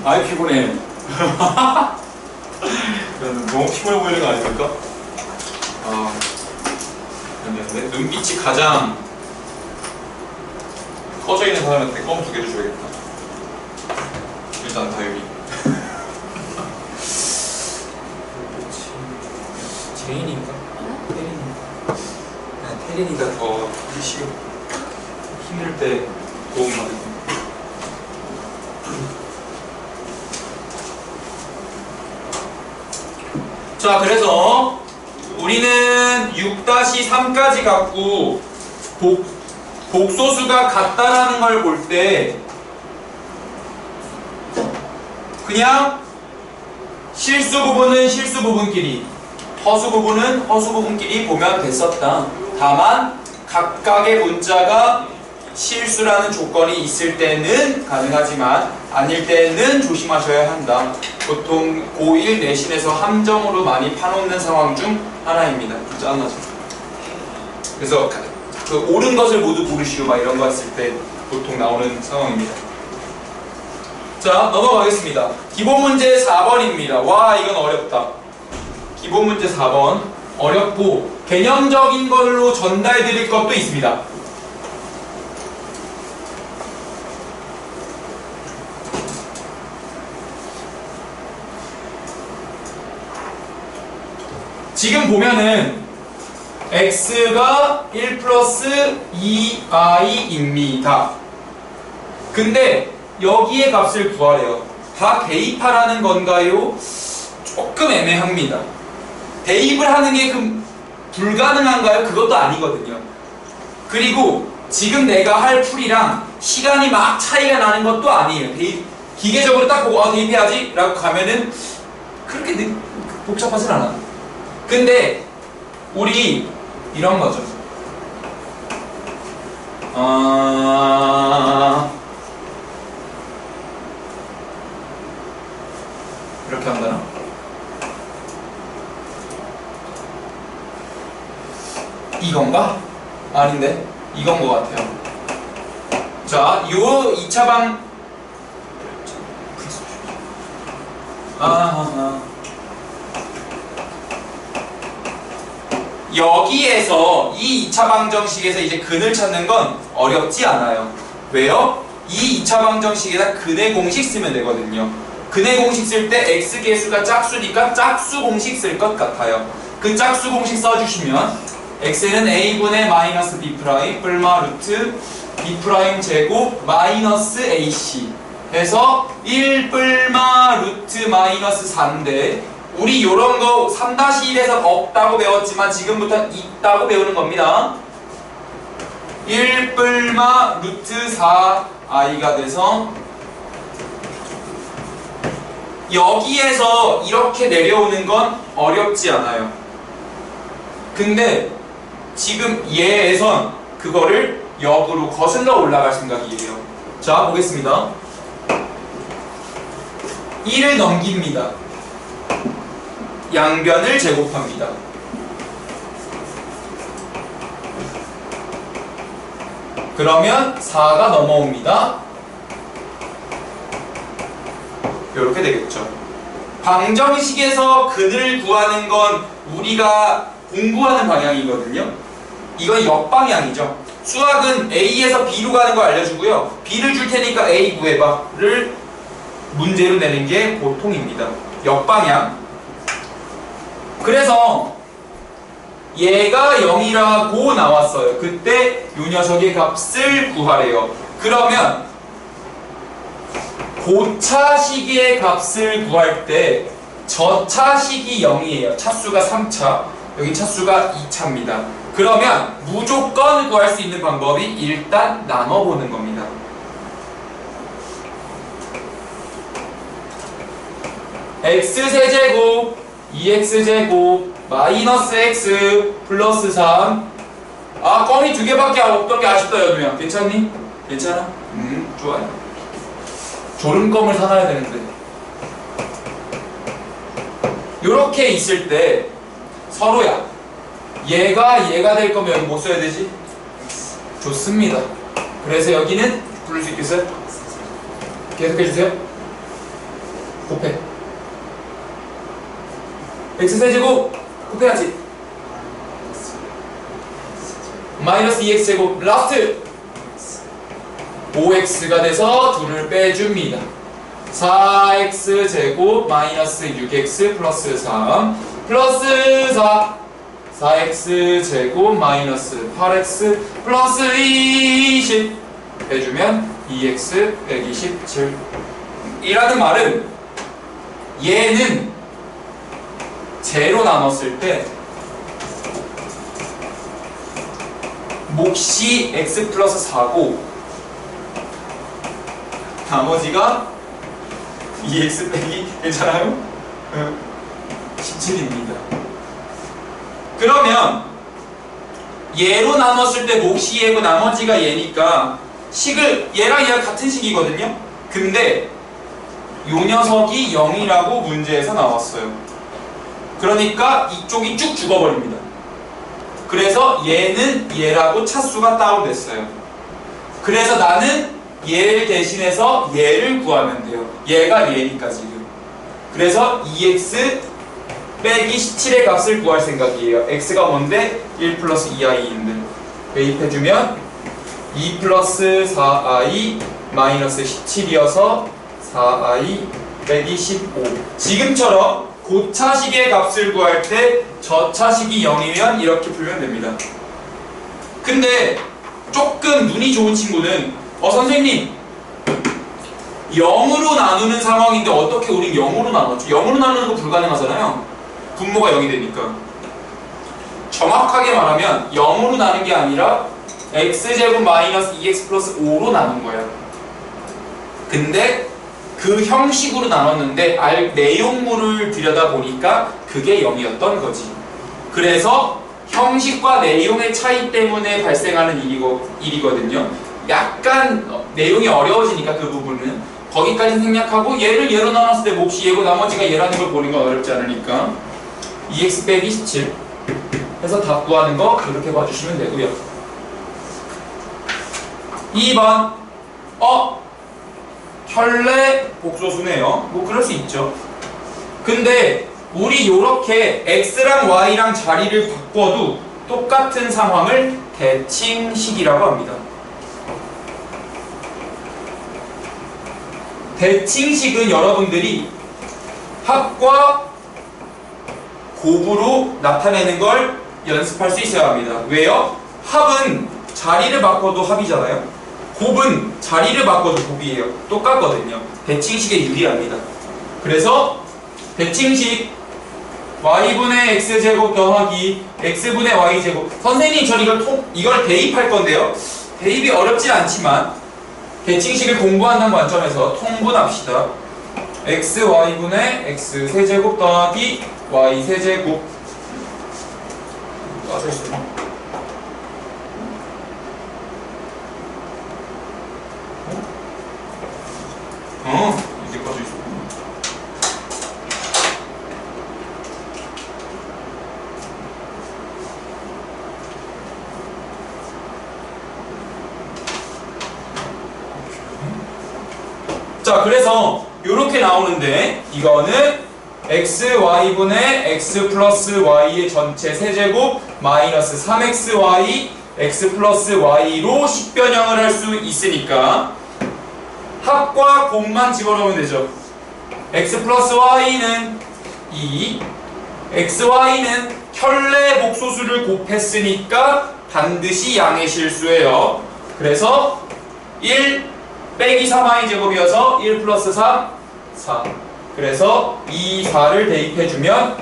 아이 피곤해. 너무 피곤해 보이는 거 아닙니까? 아, 내 눈빛이 가장 꺼져 있는 사람한테 껌 2개를 줘야겠다. 일단 다육이. 제인인가? 태린이가 더 시급 힘들 때 도움 받을. 자, 그래서 우리는 6-3까지 갖고 복소수가 같다라는 걸 볼 때 그냥 실수 부분은 실수 부분끼리, 허수 부분은 허수 부분끼리 보면 됐었다. 다만 각각의 문자가 실수라는 조건이 있을 때는 가능하지만 아닐 때는 조심하셔야 한다. 보통 고1 내신에서 함정으로 많이 파놓는 상황 중 하나입니다. 짠나죠. 그래서 그 옳은 것을 모두 고르시오 막 이런 거 했을 때 보통 나오는 상황입니다. 자, 넘어가겠습니다. 기본 문제 4번입니다. 와, 이건 어렵다. 기본 문제 4번 어렵고 개념적인 걸로 전달 드릴 것도 있습니다. 지금 보면은 x가 1 플러스 2i입니다. 근데 여기에 값을 구하래요. 다 대입하라는 건가요? 조금 애매합니다. 대입을 하는 게 불가능한가요? 그것도 아니거든요. 그리고 지금 내가 할 풀이랑 시간이 막 차이가 나는 것도 아니에요. 기계적으로 딱 보고 대입해야지 라고 가면은 그렇게 복잡하진 않아. 근데 우리 이런 거죠. 이렇게 한다나? 이건가? 아닌데? 이건 것 같아요. 자, 요 2차 방 여기에서 이 2차 방정식에서 이제 근을 찾는 건 어렵지 않아요. 왜요? 이 2차 방정식에다 근의 공식 쓰면 되거든요. 근의 공식 쓸 때 x계수가 짝수니까 짝수 공식 쓸 것 같아요. 그 짝수 공식 써주시면 x는 a분의 마이너스 b 프라임 뿔마 루트 b 프라임 제곱 마이너스 ac 해서 1 뿔마 루트 마이너스 4인데 우리 요런 거 3-1에서 없다고 배웠지만 지금부터 있다고 배우는 겁니다. 1 뿔마 루트 4i가 돼서 여기에서 이렇게 내려오는 건 어렵지 않아요. 근데 지금 얘에선 그거를 역으로 거슬러 올라갈 생각이에요. 자, 보겠습니다. 1을 넘깁니다. 양변을 제곱합니다. 그러면 4가 넘어옵니다. 이렇게 되겠죠. 방정식에서 근을 구하는 건 우리가 공부하는 방향이거든요. 이건 역방향이죠. 수학은 A에서 B로 가는 거 알려주고요. B를 줄 테니까 A 구해봐를 문제로 내는 게 보통입니다. 역방향. 그래서 얘가 0이라고 나왔어요. 그때 이 녀석의 값을 구하래요. 그러면 고차식의 값을 구할 때 저차식이 0이에요. 차수가 3차, 여기 차수가 2차입니다. 그러면 무조건 구할 수 있는 방법이 일단 나눠보는 겁니다. x세제곱 2x제곱 마이너스 x 플러스 3. 아, 껌이 2개밖에 없던 게 아쉽다, 연우야. 괜찮니? 괜찮아? 좋아요. 졸음껌을 사놔야 되는데. 요렇게 있을 때 서로야, 얘가 될 거면 여기 뭐 써야 되지? 좋습니다. 그래서 여기는 부를 수 있겠어요? 계속해주세요. 곱해. x세제곱 곱해야지. 마이너스 2x제곱 라스트 5x가 돼서 2를 빼줍니다. 4x제곱 마이너스 6x 플러스 3 플러스 4 4x제곱 마이너스 8x 플러스 20 빼주면 2x 빼기 17 이라는 말은 얘는 제로 나눴을 때 몫이 x 플러스 4고 나머지가 2x 빼기 괜찮아요? 17입니다. 그러면 얘로 나눴을 때 몫이 얘고 나머지가 얘니까 식을 얘랑 얘가 같은 식이거든요. 근데 요 녀석이 0이라고 문제에서 나왔어요. 그러니까 이쪽이 쭉 죽어버립니다. 그래서 얘는 얘라고 차수가 다운됐어요. 그래서 나는 얘를 대신해서 얘를 구하면 돼요. 얘가 얘니까 지금. 그래서 2x 빼기 17의 값을 구할 생각이에요. x가 뭔데? 1 플러스 2i인데 대입해주면 2 플러스 4i 마이너스 17이어서 4i 빼기 15 지금처럼 고차식의 값을 구할 때 저차식이 0이면 이렇게 풀면 됩니다. 근데 조금 눈이 좋은 친구는 선생님 0으로 나누는 상황인데 어떻게 우린 0으로 나눴죠? 0으로 나누는 거 불가능하잖아요. 분모가 0이 되니까. 정확하게 말하면 0으로 나눈 게 아니라 x제곱 마이너스 2x 플러스 5로 나눈 거예요. 근데 그 형식으로 나눴는데 내용물을 들여다보니까 그게 0이었던 거지. 그래서 형식과 내용의 차이 때문에 발생하는 일이거든요. 약간 내용이 어려워지니까 그 부분은 거기까지 생략하고 얘를 얘로 나눴을 때 몫이 얘고 나머지가 얘라는 걸 보는 건 어렵지 않으니까 2x 빼기 17 해서 답 구하는 거 이렇게 봐주시면 되고요. 2번 혈내 복소수네요. 뭐 그럴 수 있죠. 근데 우리 요렇게 x랑 y랑 자리를 바꿔도 똑같은 상황을 대칭식이라고 합니다. 대칭식은 여러분들이 합과 곱으로 나타내는 걸 연습할 수 있어야 합니다. 왜요? 합은 자리를 바꿔도 합이잖아요. 곱은 자리를 바꿔도 곱이에요. 똑같거든요. 대칭식에 유리합니다. 그래서 대칭식 y분의 x제곱 더하기 x분의 y제곱. 선생님 전 이걸 대입할 건데요. 대입이 어렵진 않지만 대칭식을 공부한다는 관점에서 통분합시다. xy분의 x세제곱 더하기 y세제곱. 빠져있어요. 이제 빠져있어. 자, 그래서 요렇게 나오는데 이거는 xy분의 x 플러스 y의 전체 세제곱 마이너스 3xy x 플러스 y로 식변형을 할 수 있으니까 합과 곱만 집어넣으면 되죠. x 플러스 y는 2 xy는 혈내 복소수를 곱했으니까 반드시 양의 실수예요. 그래서 1 빼기 3i 제곱이어서 1 플러스 3 4 그래서 2, 4를 대입해주면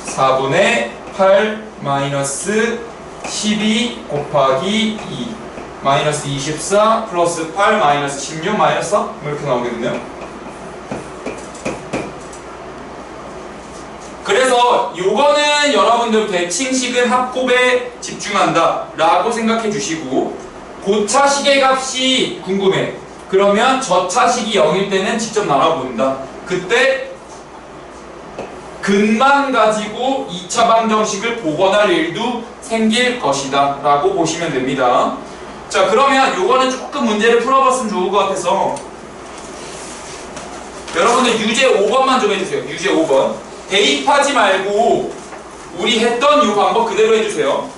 4분의 8 마이너스 12 곱하기 2 마이너스 24 플러스 8 마이너스 16 마이너스 4 이렇게 나오겠네요. 그래서 요거는 여러분들 대칭식은 합곱에 집중한다 라고 생각해 주시고 고차식의 값이 궁금해. 그러면 저차식이 0일 때는 직접 나눠본다. 그때 근만 가지고 2차 방정식을 복원할 일도 생길 것이다 라고 보시면 됩니다. 자, 그러면 요거는 조금 문제를 풀어봤으면 좋을 것 같아서 여러분들 유제 5번만 좀 해주세요. 유제 5번. 대입하지 말고 우리 했던 이 방법 그대로 해주세요.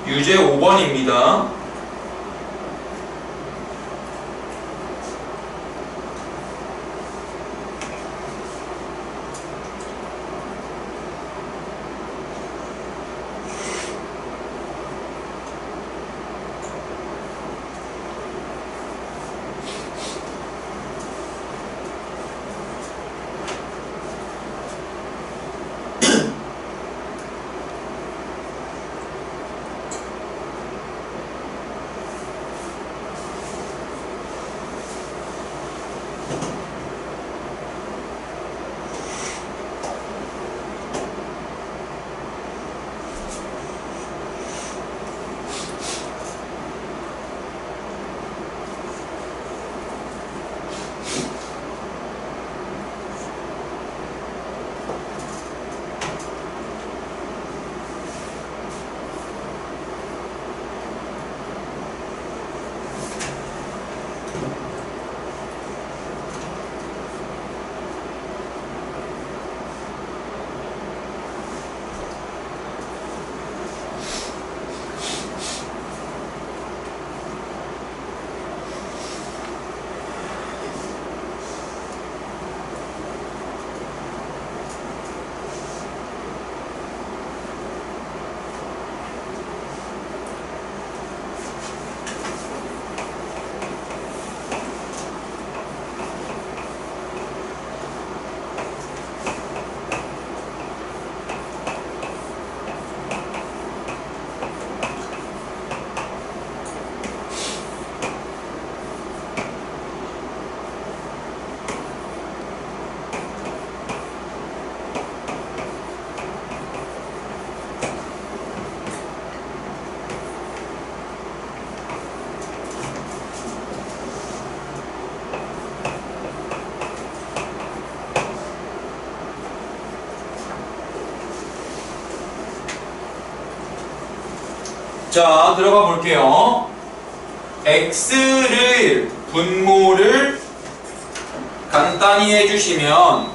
유제 5번입니다. 자, 들어가 볼게요. x를 분모를 간단히 해주시면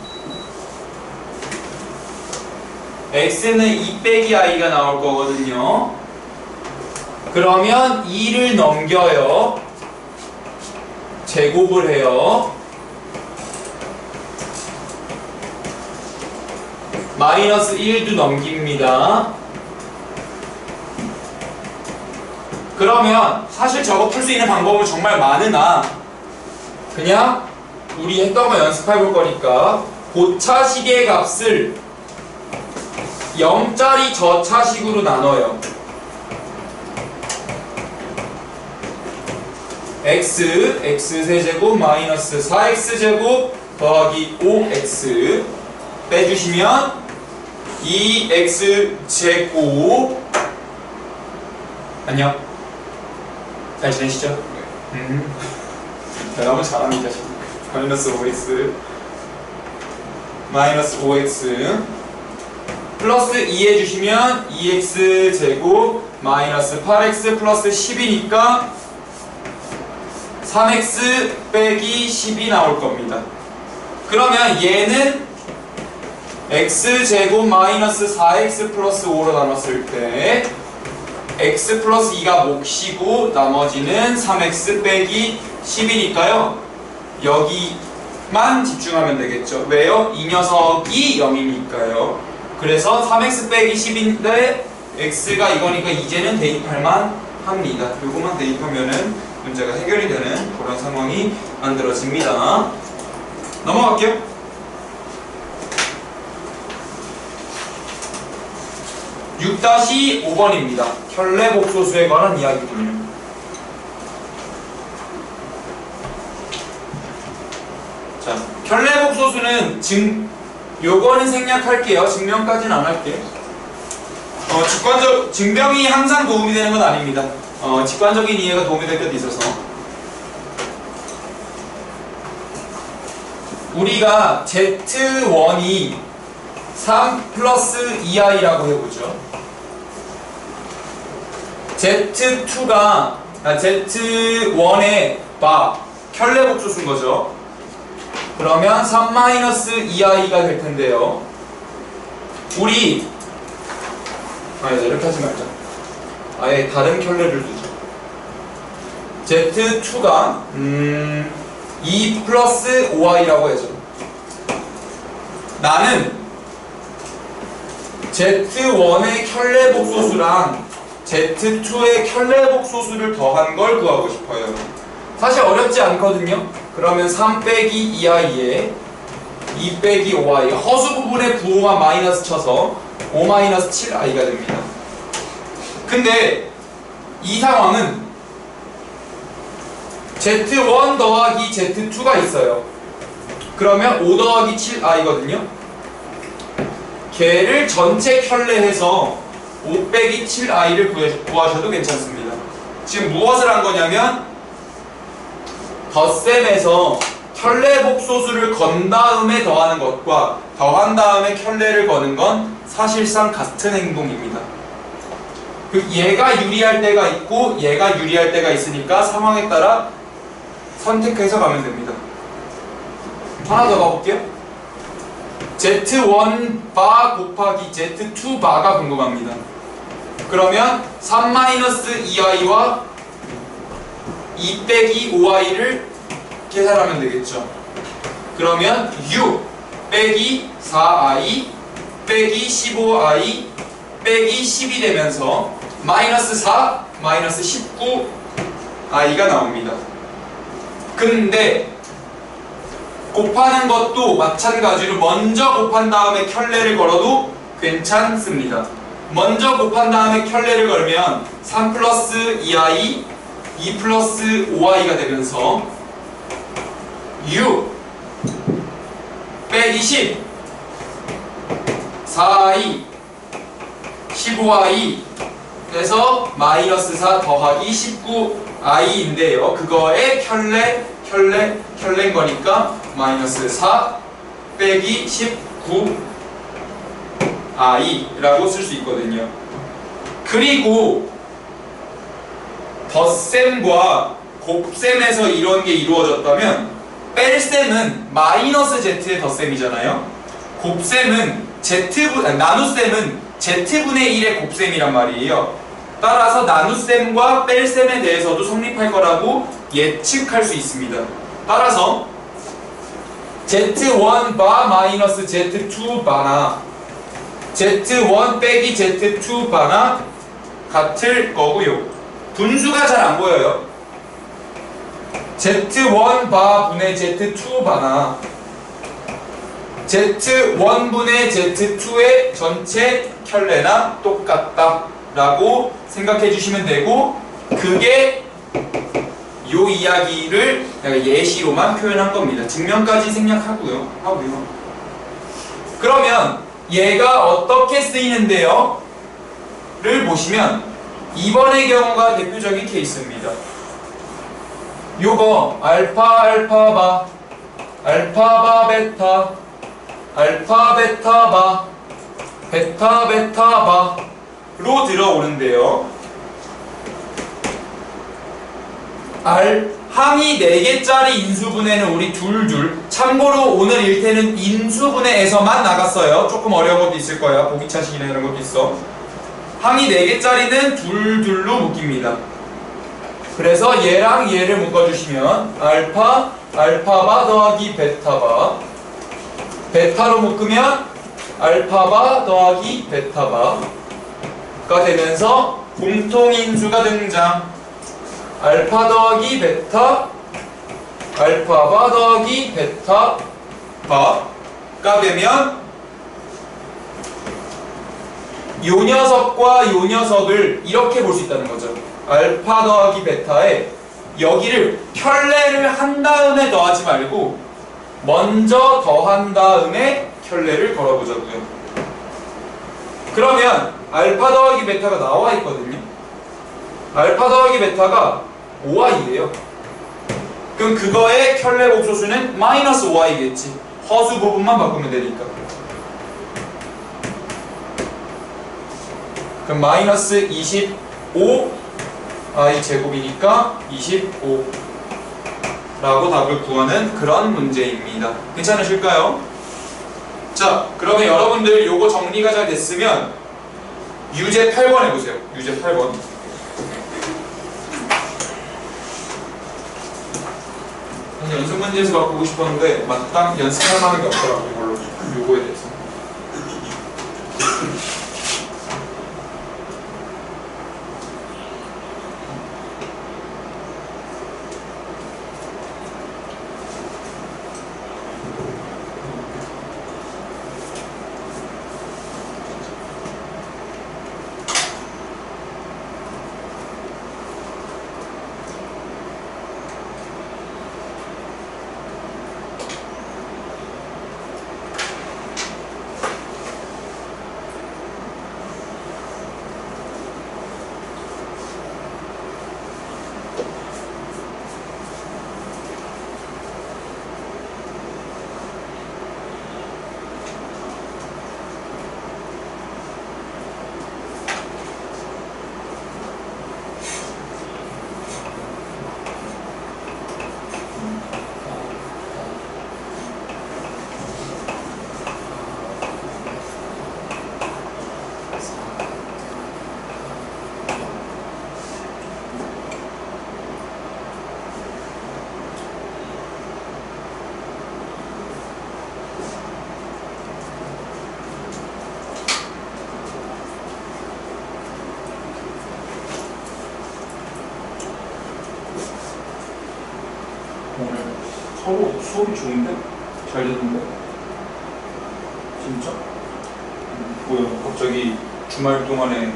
x는 2 빼기 i가 나올 거거든요. 그러면 2를 넘겨요. 제곱을 해요. 마이너스 1도 넘깁니다. 그러면 사실 저거 풀 수 있는 방법은 정말 많으나 그냥 우리 했던 거 연습해 볼 거니까 고차식의 값을 0짜리 저차식으로 나눠요. x세제곱 마이너스 4x제곱 더하기 5x 빼주시면 2x제곱 안녕. 잘 지내시죠? 너무 잘합니다. 마이너스 5x 마이너스 5x 플러스 2 해주시면 2x제곱 마이너스 8x 플러스 10이니까 3x 빼기 10이 나올 겁니다. 그러면 얘는 x제곱 마이너스 4x 플러스 5로 나눴을 때 x 플러스 2가 몫이고 나머지는 3x 빼기 10이니까요. 여기만 집중하면 되겠죠. 왜요? 이 녀석이 0이니까요. 그래서 3x 빼기 10인데 x가 이거니까 이제는 대입할만 합니다. 요거만 대입하면은 문제가 해결이 되는 그런 상황이 만들어집니다. 넘어갈게요. 6-5번입니다. 켤레복소수에 관한 이야기군요. 자, 켤레복소수는 요거는 생략할게요. 증명까지는 안 할게요. 증명이 항상 도움이 되는 건 아닙니다. 직관적인 이해가 도움이 될 때도 있어서 우리가 Z1이 3 플러스 2i라고 해보죠. Z2가 Z1의 켤레 복소수인 거죠. 그러면 3 마이너스 2i가 될 텐데요. 우리 이렇게 하지 말자. 아예 다른 켤레를 두죠. Z2가 2 플러스 5i라고 해줘. 나는 Z1의 켤레 복소수랑 Z2의 켤레 복소수를 더한 걸 구하고 싶어요. 사실 어렵지 않거든요. 그러면 3 빼기 2i에 2 빼기 5i 허수 부분에 부호만 마이너스 쳐서 5 마이너스 7i가 됩니다. 근데 이 상황은 Z1 더하기 Z2가 있어요. 그러면 5 더하기 7i거든요. 걔를 전체 켤레해서 5 빼기 7i를 구하셔도 괜찮습니다. 지금 무엇을 한 거냐면 덧셈에서 켤레 복소수를 건 다음에 더하는 것과 더한 다음에 켤레를 거는 건 사실상 같은 행동입니다. 얘가 유리할 때가 있고 얘가 유리할 때가 있으니까 상황에 따라 선택해서 가면 됩니다. 하나 더 가볼게요. Z1바 곱하기 Z2바가 궁금합니다. 그러면 3-2i와 2 빼기 5i를 계산하면 되겠죠. 그러면 6 빼기 4i 빼기 15i 빼기 10이 되면서 마이너스 4 마이너스 19i가 나옵니다. 근데 곱하는 것도 마찬가지로 먼저 곱한 다음에 켤레를 걸어도 괜찮습니다. 먼저 곱한 다음에 켤레를 걸면 3 플러스 2i 2 플러스 5i가 되면서 6 빼기 10 4i 15i 그래서 마이너스 4 더하기 19i인데요. 그거의 켤레인 거니까 마이너스 4 빼기 19i라고 쓸 수 있거든요. 그리고 덧셈과 곱셈에서 이런 게 이루어졌다면 뺄셈은 마이너스 z의 덧셈이잖아요. 곱셈은 나눗셈은 z분의 1의 곱셈이란 말이에요. 따라서 나눗셈과 뺄셈에 대해서도 성립할 거라고 예측할 수 있습니다. 따라서 Z1 바 마이너스 Z2 바나 Z1 빼기 Z2 바나 같을 거고요. 분수가 잘 안 보여요. Z1 바 분의 Z2 바나 Z1 분의 Z2의 전체 켤레나 똑같다 라고 생각해 주시면 되고, 그게 요 이야기를 예시로만 표현한 겁니다. 증명까지 생략하고요. 그러면 얘가 어떻게 쓰이는데요? 를 보시면 2번의 경우가 대표적인 케이스입니다. 요거 알파 알파 바 베타 알파 베타 바 베타 베타 바로 들어오는데요. 항이 4개짜리 인수분해는 우리 둘 참고로 오늘 일태는 인수분해에서만 나갔어요. 조금 어려운 것도 있을 거야. 보기 차식이나 이런 것도 있어. 항이 4개짜리는 둘로 묶입니다. 그래서 얘랑 얘를 묶어주시면 알파 바 더하기 베타 바 베타로 묶으면 알파 바 더하기 베타 바가 되면서 공통인수가 등장. 알파 더하기 베타 알파 바 더하기 베타 바가 되면 요 녀석과 요 녀석을 이렇게 볼 수 있다는 거죠. 알파 더하기 베타에 여기를 켤레를 한 다음에 더하지 말고 먼저 더한 다음에 켤레를 걸어보자고요. 그러면 알파 더하기 베타가 나와 있거든요. 알파 더하기 베타가 5y예요. 그럼 그거의 켤레 복소수는 마이너스 5y겠지. 허수 부분만 바꾸면 되니까. 그럼 마이너스 25 i 제곱이니까 25 라고 답을 구하는 그런 문제입니다. 괜찮으실까요? 자, 그러면 여러분들 요거 정리가 잘 됐으면 유제 8번 해보세요. 유제 8번. 연습 문제에서 바꾸고 싶었는데 마땅 연습할 만한 게 없더라고요. 이걸로 요거에 대해서. 서로 수업이 좋은데? 잘 되는데? 진짜? 뭐야, 갑자기 주말 동안에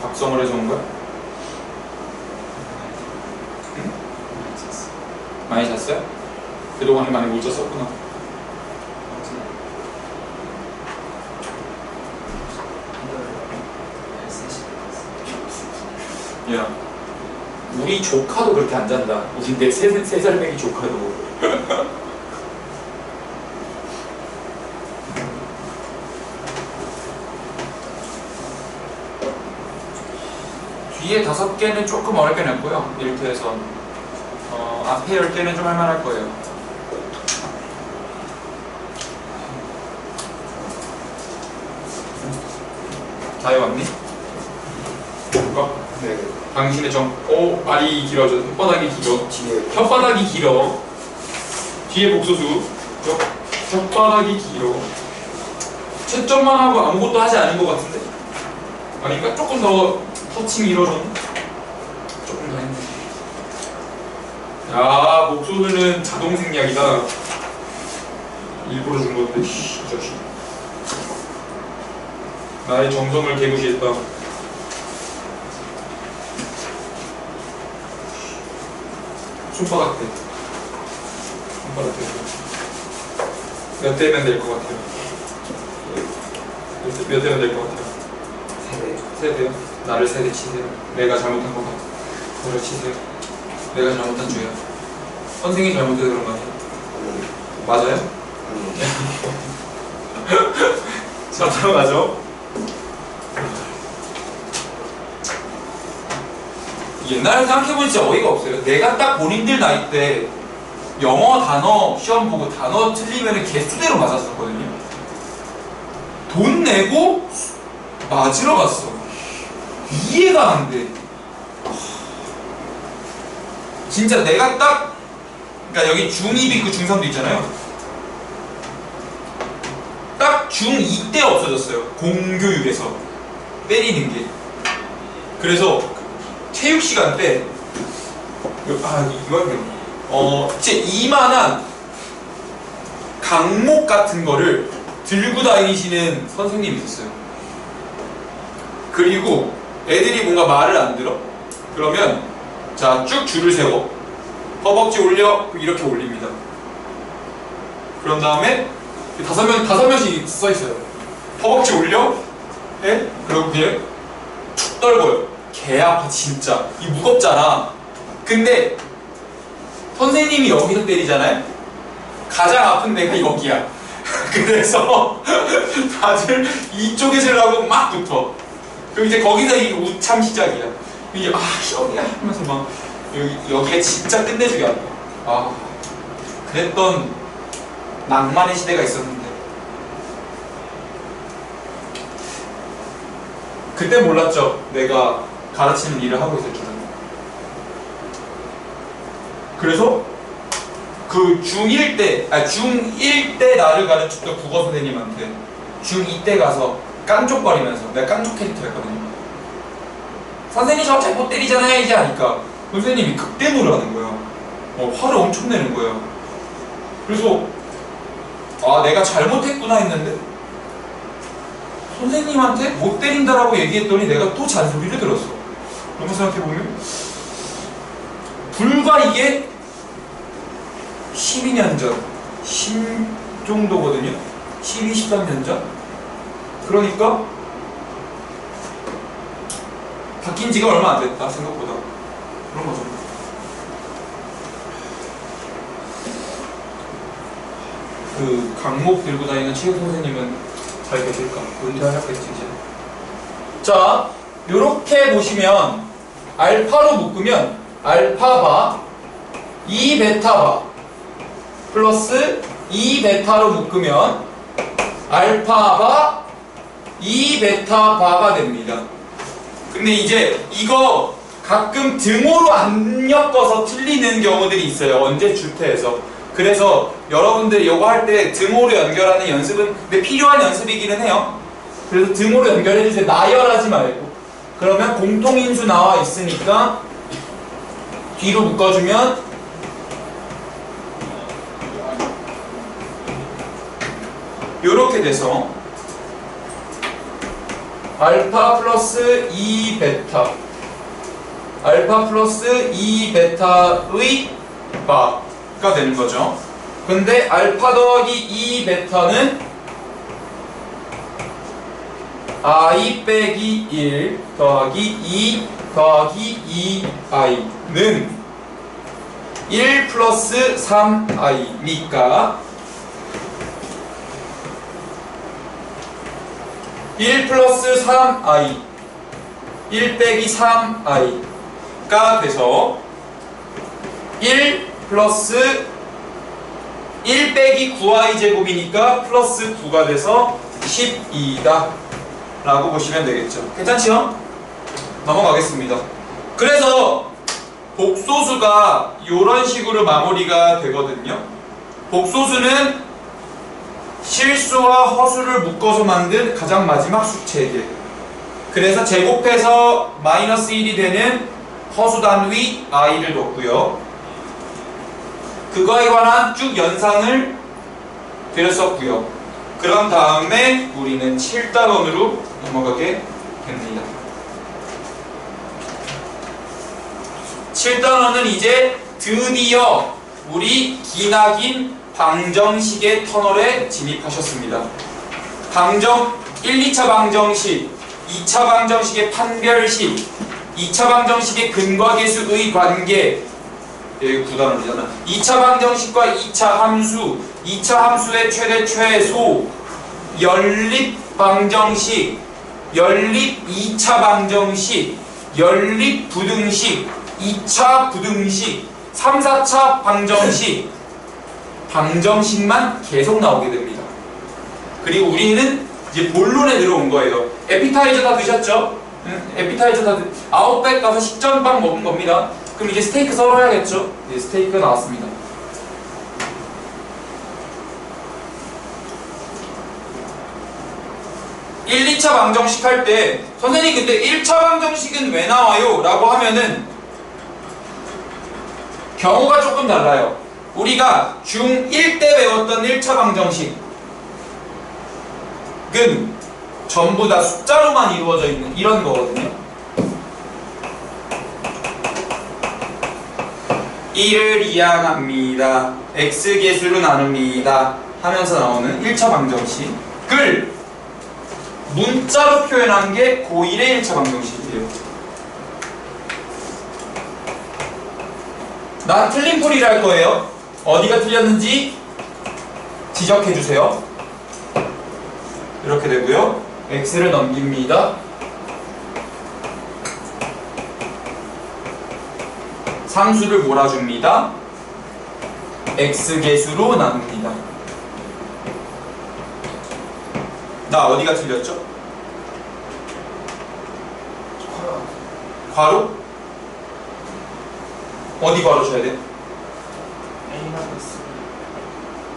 각성을 해서 온 거야? 응? 많이 잤어요? 그동안에 많이 못 잤었구나. 야, 우리 조카도 그렇게 안 잔다. 우리 내 3살 먹이 조카도. 뒤에 5개는 조금 어렵게 냈고요. 1태에서 앞에 10개는 좀 할만할 거예요. 다 해왔니? 볼까? 네. 당신의 말이 길어져. 혓바닥이 길어. 혓바닥이 길어. 뒤에 복소수. 혓바닥이 길어. 채점만 하고 아무것도 하지 않은 것 같은데? 아닌가? 조금 더 터칭이 이루어졌네? 조금 더 했네. 야, 복소수는 자동 생략이다. 일부러 준 건데, 이 자식. 나의 정성을 개무시했다. 손바닥 대. 손바닥 대. 몇 대면 될 것 같아요? 몇 대면 될 것 같아요? 3대. 3대요? 나를 3대 치세요. 내가 잘못한 것 같아. 저를 치세요. 내가 잘못한 죄야. 선생이 잘못해서 그런 거 아니에요? 맞아요? 자, 들어가죠. 옛날에 생각해보니 진짜 어이가 없어요. 내가 딱 본인들 나이 때 영어 단어 시험 보고 단어 틀리면 개수대로 맞았었거든요. 돈 내고 맞으러 갔어. 이해가 안 돼. 진짜 내가 딱, 그러니까 여기 중2도 있고 중3도 있잖아요. 딱 중2 때 없어졌어요. 공교육에서 때리는 게. 그래서 체육 시간 때 진짜 이만한 강목 같은 거를 들고 다니시는 선생님이 있었어요. 그리고 애들이 뭔가 말을 안 들어? 그러면 자, 쭉 줄을 세워. 허벅지 올려. 이렇게 올립니다. 그런 다음에 다섯 명씩 써 있어요. 허벅지 올려. 해? 그리고 그냥 툭 떨궈요. 개 아파 진짜. 이 무겁잖아. 근데 선생님이 여기서 때리잖아요. 가장 아픈 데가 여기야. 그래서 다들 이쪽에 재려고 막 붙어. 그리고 이제 거기서 이 우참 시작이야. 이제 여기야 하면서 막 여기가 진짜 끝내주게 한다. 그랬던 낭만의 시대가 있었는데 그때 몰랐죠. 내가 가르치는 일을 하고 있을 줄은. 그래서 그 중1 때 나를 가르쳤던 국어 선생님한테 중2 때 가서 깐족거리면서, 내가 깐족 캐릭터였거든요. 선생님 저 잘못 때리잖아요 이제 하니까 선생님이 극대노를 하는 거야. 화를 엄청 내는 거야. 그래서 내가 잘못했구나 했는데 선생님한테 못 때린다라고 얘기했더니 내가 또 잔소리를 들었어. 그런 거 생각해보면 불과 이게 12년 전, 10 정도거든요. 12, 13년 전. 그러니까 바뀐 지가 얼마 안 됐다 생각보다. 그런 거죠. 그 강목 들고 다니는 체육 선생님은 잘 계실까? 은퇴하셨겠지 이제. 자, 요렇게 보시면 알파로 묶으면 알파바 2베타바 플러스 2베타로 묶으면 알파바 2베타바가 됩니다. 근데 이제 이거 가끔 등호로 안 엮어서 틀리는 경우들이 있어요. 언제 주태에서. 그래서 여러분들 이거 할 때 등호로 연결하는 연습은 근데 필요한 연습이기는 해요. 그래서 등호로 연결해주세요. 나열하지 말고. 그러면 공통인수 나와 있으니까 뒤로 묶어주면 요렇게 돼서 알파 플러스 2베타 알파 플러스 2베타의 바가 되는 거죠. 근데 알파 더하기 2베타는 i 빼기 1 더하기 2 더하기 2i는 1 플러스 3i니까 1 플러스 3i 1 빼기 3i가 돼서 1 플러스 1 빼기 9i 제곱이니까 플러스 9가 돼서 12다 라고 보시면 되겠죠. 괜찮죠? 넘어가겠습니다. 그래서 복소수가 이런 식으로 마무리가 되거든요. 복소수는 실수와 허수를 묶어서 만든 가장 마지막 수체계. 그래서 제곱해서 마이너스 1이 되는 허수 단위 i를 뒀고요. 그거에 관한 쭉 연산을 드렸었고요. 그런 다음에 우리는 7단원으로 넘어가게 됩니다. 7단원은 이제 드디어 우리 기나긴 방정식의 터널에 진입하셨습니다. 1, 2차 방정식, 2차 방정식의 판별식, 2차 방정식의 근과 계수의 관계, 여기 9단원이잖아. 2차 방정식과 2차 함수, 2차 함수의 최대 최소, 연립 방정식, 연립 2차 방정식, 연립 부등식, 2차 부등식, 3, 4차 방정식, 방정식만 계속 나오게 됩니다. 그리고 우리는 이제 본론에 들어온 거예요. 에피타이저 다 드셨죠? 에피타이저 다 아웃백 가서 식전빵 먹은 겁니다. 그럼 이제 스테이크 썰어야겠죠? 네, 스테이크 나왔습니다. (1, 2차) 방정식 할 때 선생님 근데 1차 방정식은 왜 나와요? 라고 하면은 경우가 조금 달라요. 우리가 중1 때 배웠던 1차 방정식은 전부 다 숫자로만 이루어져 있는 이런 거거든요. 1을 이항합니다. x계수로 나눕니다. 하면서 나오는 1차 방정식을 문자로 표현한 게 고1의 1차 방정식이에요. 난 틀린 풀이를 할 거예요. 어디가 틀렸는지 지적해 주세요. 이렇게 되고요. x를 넘깁니다. 상수를 몰아줍니다. x개수로 나눕니다. 나 어디가 틀렸죠? 괄호? 어디 괄호 쳐야 돼?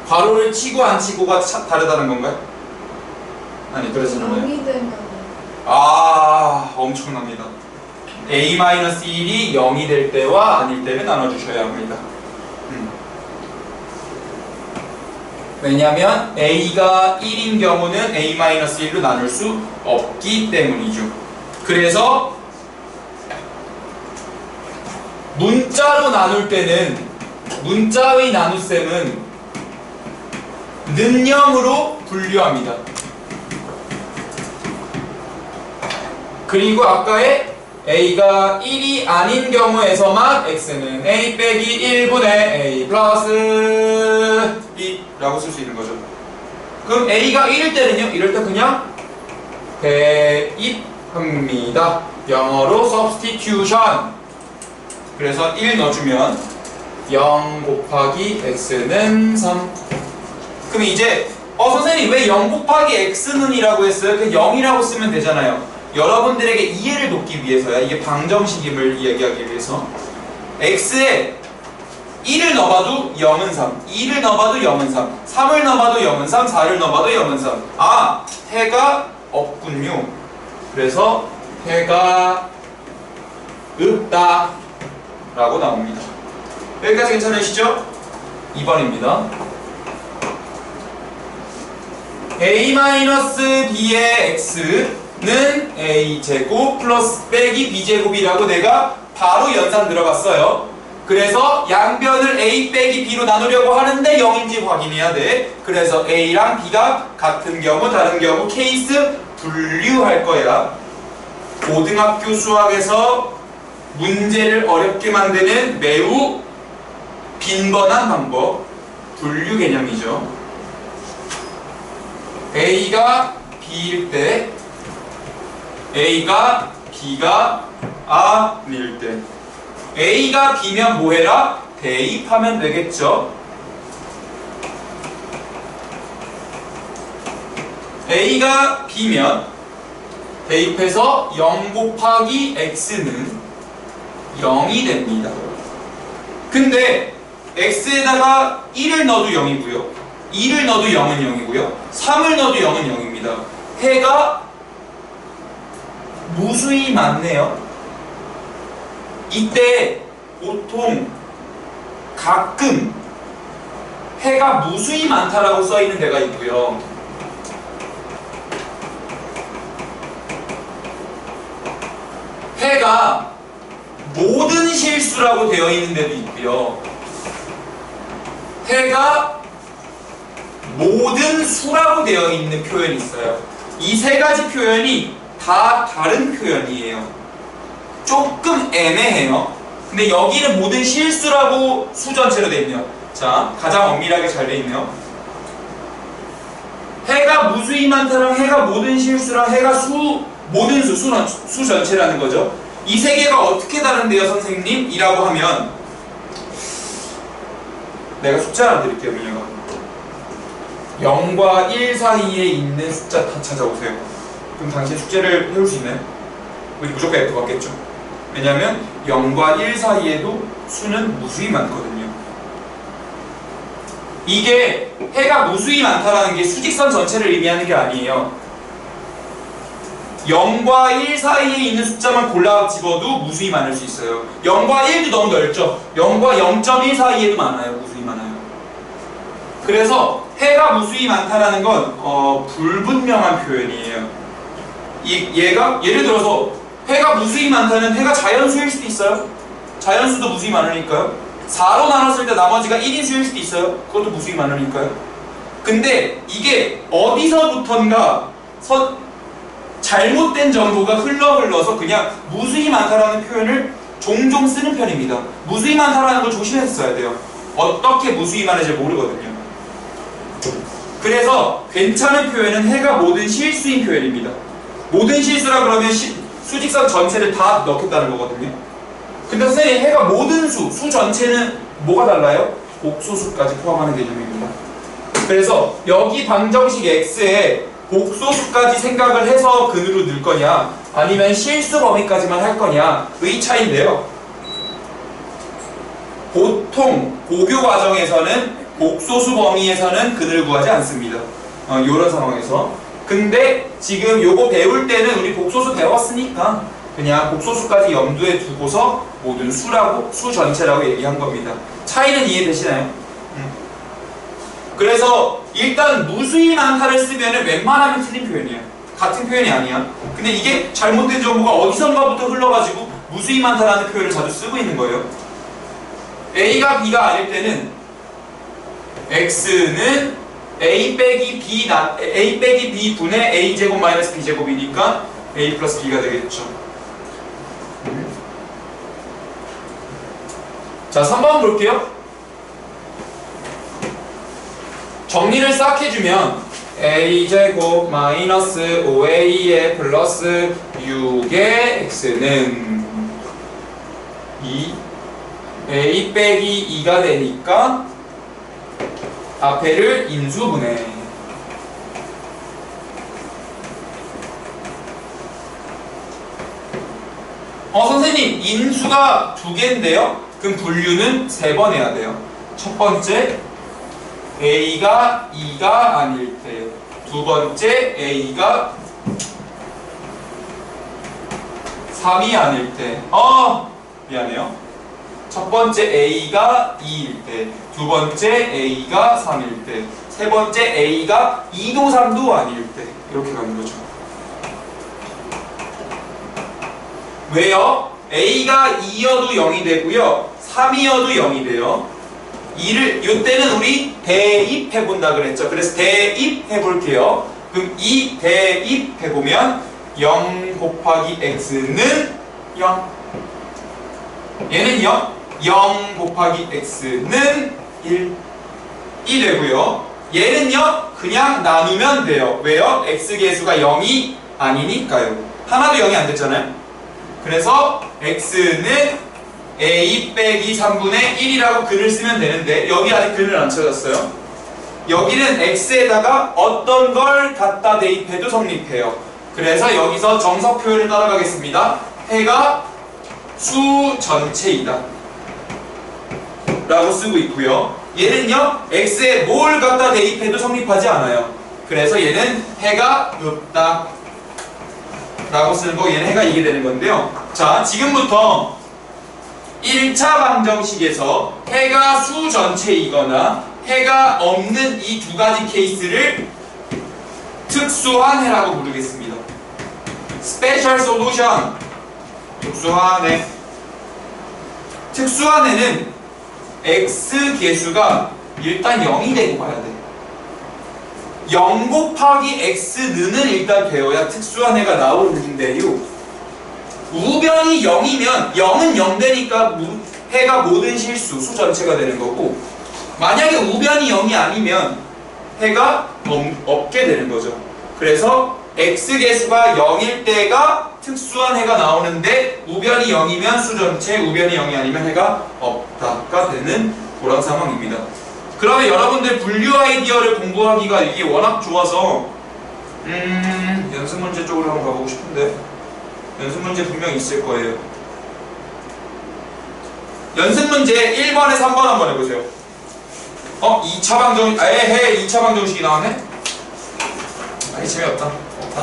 괄호를 치고 안 치고가 다르다는 건가요? 아니 그러지는 않아요. 0이 되면 엄청납니다. a-1이 0이 될 때와 아닐 때를 나눠주셔야 합니다. 왜냐하면 a가 1인 경우는 a-1로 나눌 수 없기 때문이죠. 그래서 문자로 나눌 때는 문자의 나눗셈은 는영으로 분류합니다. 그리고 아까의 a가 1이 아닌 경우에서만 x는 a 빼기 1분의 a 플러스 2라고 쓸 수 있는 거죠. 그럼 a가 1일 때는요? 이럴 때 그냥 대입합니다. 영어로 substitution. 그래서 1 넣어주면 0 곱하기 x는 3. 그럼 이제 선생님 왜 0 곱하기 x는 이라고 했어요? 그냥 0이라고 쓰면 되잖아요. 여러분들에게 이해를 돕기 위해서야. 이게 방정식임을 얘기하기 위해서. x에 1을 넣어봐도 0은 3, 2를 넣어봐도 0은 3, 3을 넣어봐도 0은 3, 4를 넣어봐도 0은 3. 해가 없군요. 그래서 해가 없다 라고 나옵니다. 여기까지 괜찮으시죠? 2번입니다. a-b의 x는 a제곱 플러스 빼기 b제곱이라고 내가 바로 연산 들어갔어요. 그래서 양변을 a 빼기 b로 나누려고 하는데 0인지 확인해야 돼. 그래서 a랑 b가 같은 경우 다른 경우 케이스 분류할 거야. 고등학교 수학에서 문제를 어렵게 만드는 매우 빈번한 방법, 분류 개념이죠. a가 b일 때, a가 b가 a일 때, a가 b면 뭐해라? 대입하면 되겠죠. a가 b면 대입해서 0 곱하기 x는 0이 됩니다. 근데 x에다가 1을 넣어도 0이고요 2를 넣어도 0은 0이고요 3을 넣어도 0은 0입니다. 해가 무수히 많네요. 이때 보통 가끔 해가 무수히 많다라고 써있는 데가 있고요. 해가 모든 실수라고 되어 있는 데도 있고요. 해가 모든 수라고 되어 있는 표현이 있어요. 이 세 가지 표현이 다 다른 표현이에요. 조금 애매해요. 근데 여기는 모든 실수라고 수 전체로 되어 있네요. 자, 가장 엄밀하게 잘 되어 있네요. 해가 무수히 많다랑 해가 모든 실수랑 해가 모든 수 전체라는 거죠. 이 세 개가 어떻게 다른데요, 선생님? 이라고 하면 내가 숫자 하나 드릴게요, 민혁아. 0과 1 사이에 있는 숫자 다 찾아오세요. 그럼 당신 숙제를 해올 수 있나요? 우리 무조건 F 같겠죠. 왜냐면 0과 1 사이에도 수는 무수히 많거든요. 이게 해가 무수히 많다라는 게 수직선 전체를 의미하는 게 아니에요. 0과 1 사이에 있는 숫자만 골라 집어도 무수히 많을 수 있어요. 0과 1도 너무 넓죠. 0과 0.1 사이에도 많아요. 무수히 많아요. 그래서 해가 무수히 많다라는 건 불분명한 표현이에요. 얘가 예를 들어서 해가 무수히 많다는 해가 자연수일 수도 있어요. 자연수도 무수히 많으니까요. 4로 나눴을 때 나머지가 1인 수일 수도 있어요. 그것도 무수히 많으니까요. 근데 이게 어디서부턴가 잘못된 정보가 흘러서 그냥 무수히 많다라는 표현을 종종 쓰는 편입니다. 무수히 많다라는 걸 조심해서 써야 돼요. 어떻게 무수히 많은지 모르거든요. 그래서 괜찮은 표현은 해가 모든 실수인 표현입니다. 모든 실수라 그러면 수직선 전체를 다 넣겠다는 거거든요. 근데 선생님 해가 모든 수 전체는 뭐가 달라요? 복소수까지 포함하는 개념입니다. 그래서 여기 방정식 x에 복소수까지 생각을 해서 근으로 넣을 거냐 아니면 실수 범위까지만 할 거냐의 차이인데요. 보통 고교 과정에서는 복소수 범위에서는 근을 구하지 않습니다. 이런 상황에서. 근데 지금 요거 배울 때는 우리 복소수 배웠으니까 그냥 복소수까지 염두에 두고서 모든 수라고 수 전체라고 얘기한 겁니다. 차이는 이해되시나요? 그래서 일단 무수히 많다를 쓰면 웬만하면 틀린 표현이야. 같은 표현이 아니야. 근데 이게 잘못된 정보가 어디선가부터 흘러가지고 무수히 많다라는 표현을 자주 쓰고 있는 거예요. A가 B가 아닐 때는 X는 A 빼기 B 분의 A제곱 마이너스 B제곱이니까 A 플러스 B가 되겠죠. 자, 3번 볼게요. 정리를 싹 해주면 A제곱 마이너스 5A에 플러스 6의 X는 A 빼기 2가 되니까 앞에를 인수분해. 선생님 인수가 2개인데요 그럼 분류는 3번 해야 돼요. 첫 번째 A가 2가 아닐 때, 두 번째 A가 3이 아닐 때. 미안해요. 첫 번째 A가 2일 때, 두 번째 A가 3일 때, 세 번째 A가 2도 3도 아닐 때. 이렇게 가는 거죠. 왜요? A가 2여도 0이 되고요 3이어도 0이 돼요. 이때는 우리 대입해본다 그랬죠. 그래서 대입해볼게요. 그럼 이 대입해보면 0 곱하기 x는 0. 얘는요 0 곱하기 x는 1이 되고요. 얘는요 그냥 나누면 돼요. 왜요? x계수가 0이 아니니까요. 하나도 0이 안 됐잖아요. 그래서 x는 A 빼기 3분의 1이라고 근을 쓰면 되는데 여기 아직 근을 안 쳐졌어요. 여기는 x에다가 어떤 걸 갖다 대입해도 성립해요. 그래서 여기서 정석 표현을 따라가겠습니다. 해가 수 전체이다 라고 쓰고 있고요. 얘는요 x에 뭘 갖다 대입해도 성립하지 않아요. 그래서 얘는 해가 없다 라고 쓰는 거, 얘는 해가 이게 되는 건데요. 자, 지금부터 1차 방정식에서 해가 수 전체이거나 해가 없는 이 두 가지 케이스를 특수한 해라고 부르겠습니다. Special Solution. 특수한 해. 특수한 해는 x 계수가 일단 0이 되고 봐야 돼. 0 곱하기 x는 일단 되어야 특수한 해가 나오는데요. 우변이 0이면 0은 0 되니까 해가 모든 실수, 수 전체가 되는 거고, 만약에 우변이 0이 아니면 해가 없게 되는 거죠. 그래서 x계수가 0일 때가 특수한 해가 나오는데 우변이 0이면 수 전체, 우변이 0이 아니면 해가 없다가 되는 그런 상황입니다. 그러면 여러분들 분류 아이디어를 공부하기가 이게 워낙 좋아서 연습 문제 쪽으로 한번 가보고 싶은데 연습 문제 분명 있을 거예요. 연습 문제 1번에 3번 한번 해보세요. 2차 방정, 2차 방정식이 나왔네? 아니, 재미없다. 없다.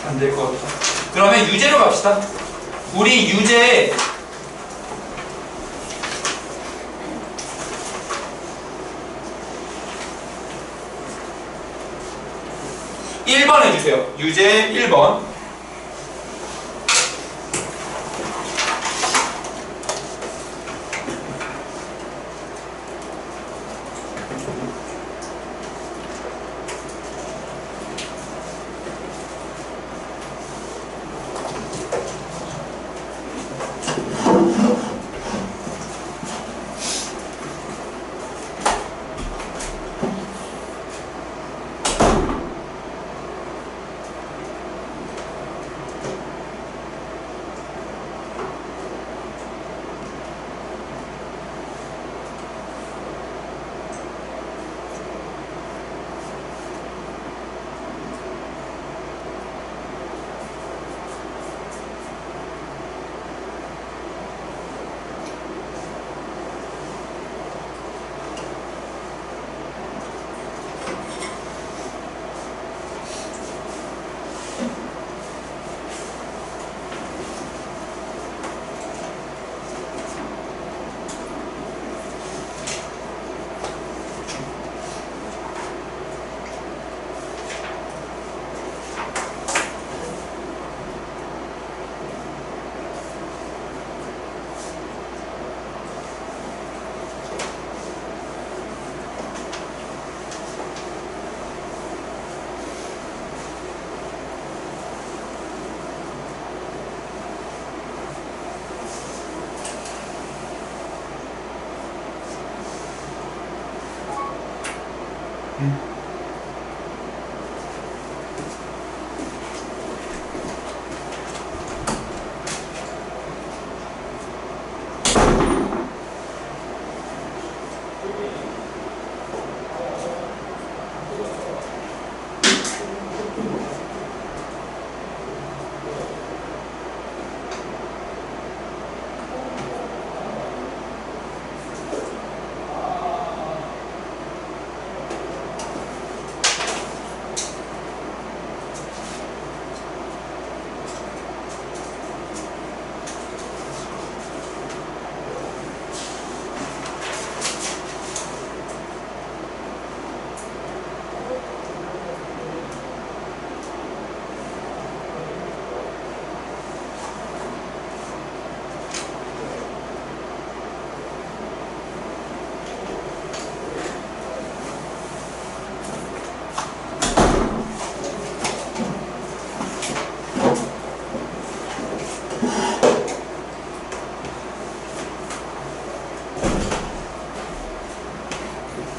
안 될 것 같다. 그러면 유제로 갑시다. 우리 유제 (1번) 해주세요. 유제 1번.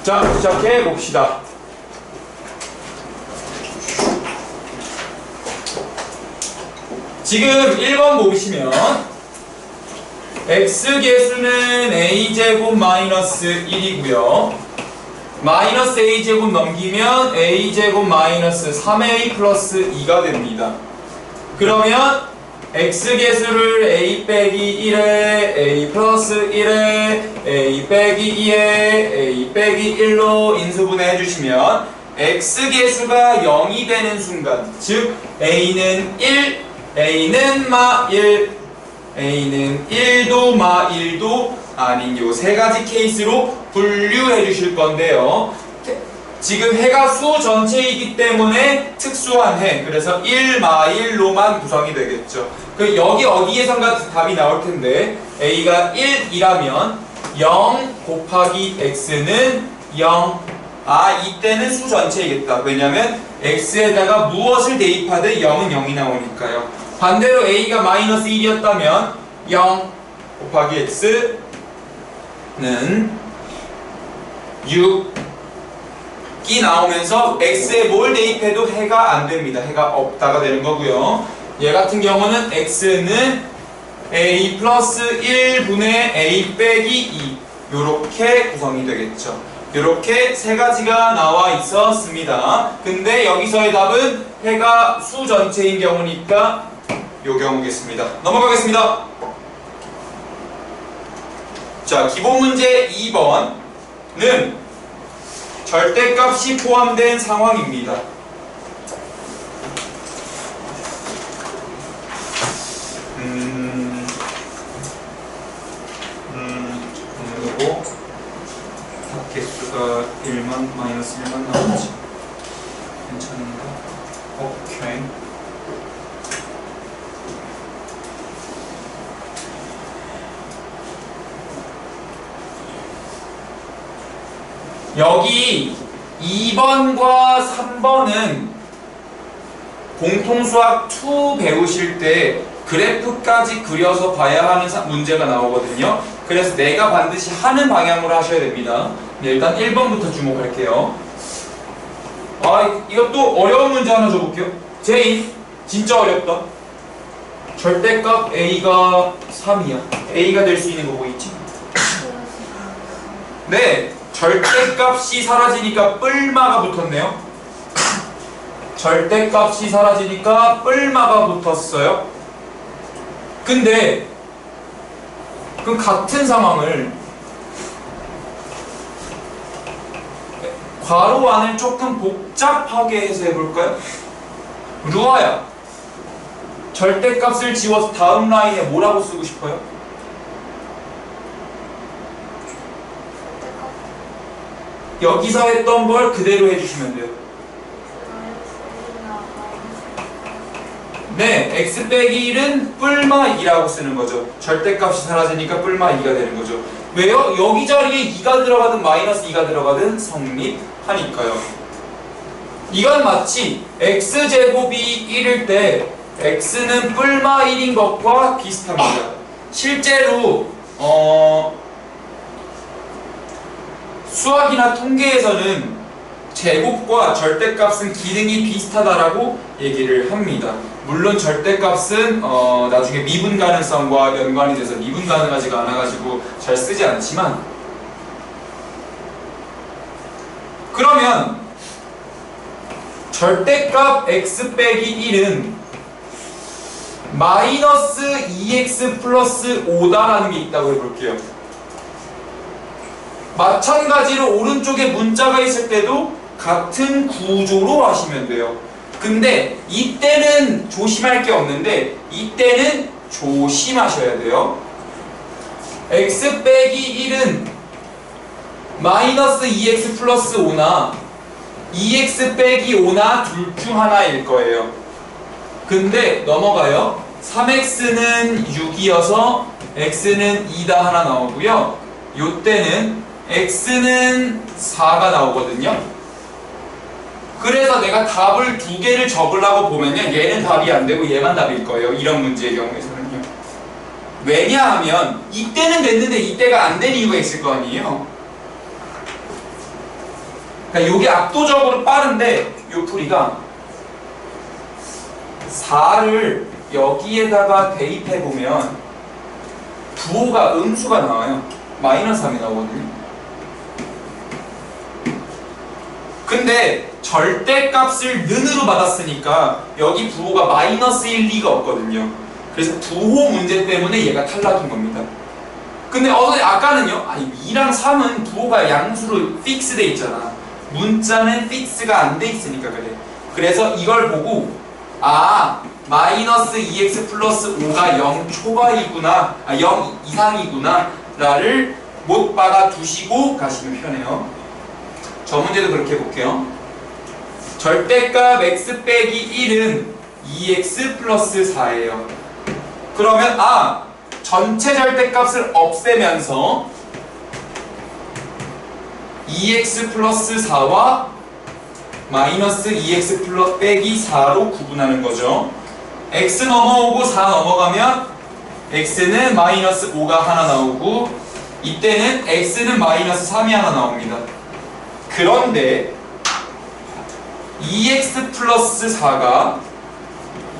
자, 시작해 봅시다. 지금 1번 보시면 x계수는 a제곱 마이너스 1이고요. 마이너스 a제곱 넘기면 a제곱 마이너스 3a 플러스 2가 됩니다. 그러면 x계수를 a 빼기 1에 a 플러스 1에 a 빼기 2에 a 빼기 1로 인수분해 해주시면 x계수가 0이 되는 순간, 즉 a는 1, a는 마 1, a는 1도 마 1도 아닌 요 세 가지 케이스로 분류해 주실 건데요. 지금 해가 수 전체이기 때문에 특수한 해, 그래서 1, 마 1로만 구성이 되겠죠. 그 여기 어디에선가 답이 나올 텐데 a가 1이라면 0 곱하기 x는 0. 아, 이때는 수 전체이겠다. 왜냐면 x에다가 무엇을 대입하든 0은 0이 나오니까요. 반대로 a가 마이너스 1이었다면 0 곱하기 x는 6이 나오면서 x에 뭘 대입해도 해가 안 됩니다. 해가 없다가 되는 거고요. 얘 같은 경우는 x는 a 플러스 1분의 a 빼기 2 요렇게 구성이 되겠죠. 요렇게 세 가지가 나와 있었습니다. 근데 여기서의 답은 해가 수 전체인 경우니까 요 경우겠습니다. 넘어가겠습니다. 자, 기본 문제 2번은 절대값이 포함된 상황입니다. 그리고 합계수가 1만 마이너스 1만 나오지. 괜찮은가? 오케이. 여기 2번과 3번은 공통수학 2 배우실 때 그래프까지 그려서 봐야 하는 문제가 나오거든요. 그래서 내가 반드시 하는 방향으로 하셔야 됩니다. 네, 일단 1번부터 주목할게요. 아, 이것도 어려운 문제 하나 줘볼게요. 제인, 진짜 어렵다. 절대값 a가 3이야. a가 될 수 있는 거 뭐 있지? 네, 절대값이 사라지니까 뿔마가 붙었네요. 절대값이 사라지니까 뿔마가 붙었어요. 근데 그럼 같은 상황을 괄호 안을 조금 복잡하게 해서 해볼까요? 루아야, 절대값을 지워서 다음 라인에 뭐라고 쓰고 싶어요? 여기서 했던 걸 그대로 해주시면 돼요. 네, x 빼기 1은 뿔마 2라고 쓰는 거죠. 절대값이 사라지니까 뿔마 2가 되는 거죠. 왜요? 여기 자리에 2가 들어가든 마이너스 2가 들어가든 성립하니까요. 이건 마치 x제곱이 1일 때 x는 뿔마 1인 것과 비슷합니다. 실제로 수학이나 통계에서는 제곱과 절대값은 기능이 비슷하다라고 얘기를 합니다. 물론 절대값은 나중에 미분 가능성과 연관이 돼서 미분 가능하지가 않아가지고 잘 쓰지 않지만, 그러면 절대값 x 빼기 1은 마이너스 2x 플러스 5다라는 게 있다고 해볼게요. 마찬가지로 오른쪽에 문자가 있을 때도 같은 구조로 하시면 돼요. 근데 이때는 조심할 게 없는데 이때는 조심하셔야 돼요. x 빼기 1은 마이너스 2x 플러스 5나 2x 빼기 5나 둘 중 하나일 거예요. 근데 넘어가요. 3x는 6이어서 x는 2다 하나 나오고요. 요때는 x는 4가 나오거든요. 그래서 내가 답을 두 개를 적으려고 보면요, 얘는 답이 안 되고 얘만 답일 거예요. 이런 문제의 경우에서는요. 왜냐하면 이때는 됐는데 이때가 안 된 이유가 있을 거 아니에요. 그러니까 이게 압도적으로 빠른데 이 풀이가 4를 여기에다가 대입해보면 부호가 음수가 나와요. 마이너스 3이 나오거든요. 근데 절대값을 는으로 받았으니까 여기 부호가 마이너스 1, 2가 없거든요. 그래서 부호 문제 때문에 얘가 탈락인 겁니다. 근데 아까는요, 2랑 3은 부호가 양수로 픽스돼 있잖아. 문자는 픽스가 안 돼 있으니까 그래. 그래서 이걸 보고 마이너스 2x 플러스 5가 0 초과이구나, 0 이상이구나 라를 못 박아 두시고 가시면 편해요. 저 문제도 그렇게 해볼게요. 절대값 x 빼기 1은 2x 플러스 4예요. 그러면 전체 절대값을 없애면서 2x 플러스 4와 마이너스 2x 플러스 빼기 4로 구분하는 거죠. x 넘어오고 4 넘어가면 x는 마이너스 5가 하나 나오고 이때는 x는 마이너스 3이 하나 나옵니다. 그런데 2x 플러스 4가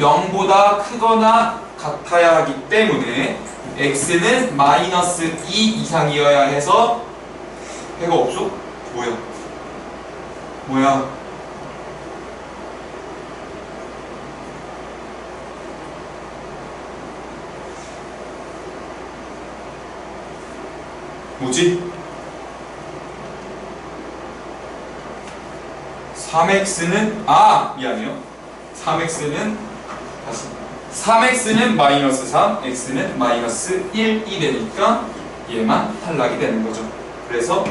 0보다 크거나 같아야 하기 때문에 x는 마이너스 2 이상이어야 해서 해가 없어? 뭐야? 뭐지? 3x는 미안해요. 3x는 마이너스 3, x는 마이너스 1이 되니까 얘만 탈락이 되는 거죠. 그래서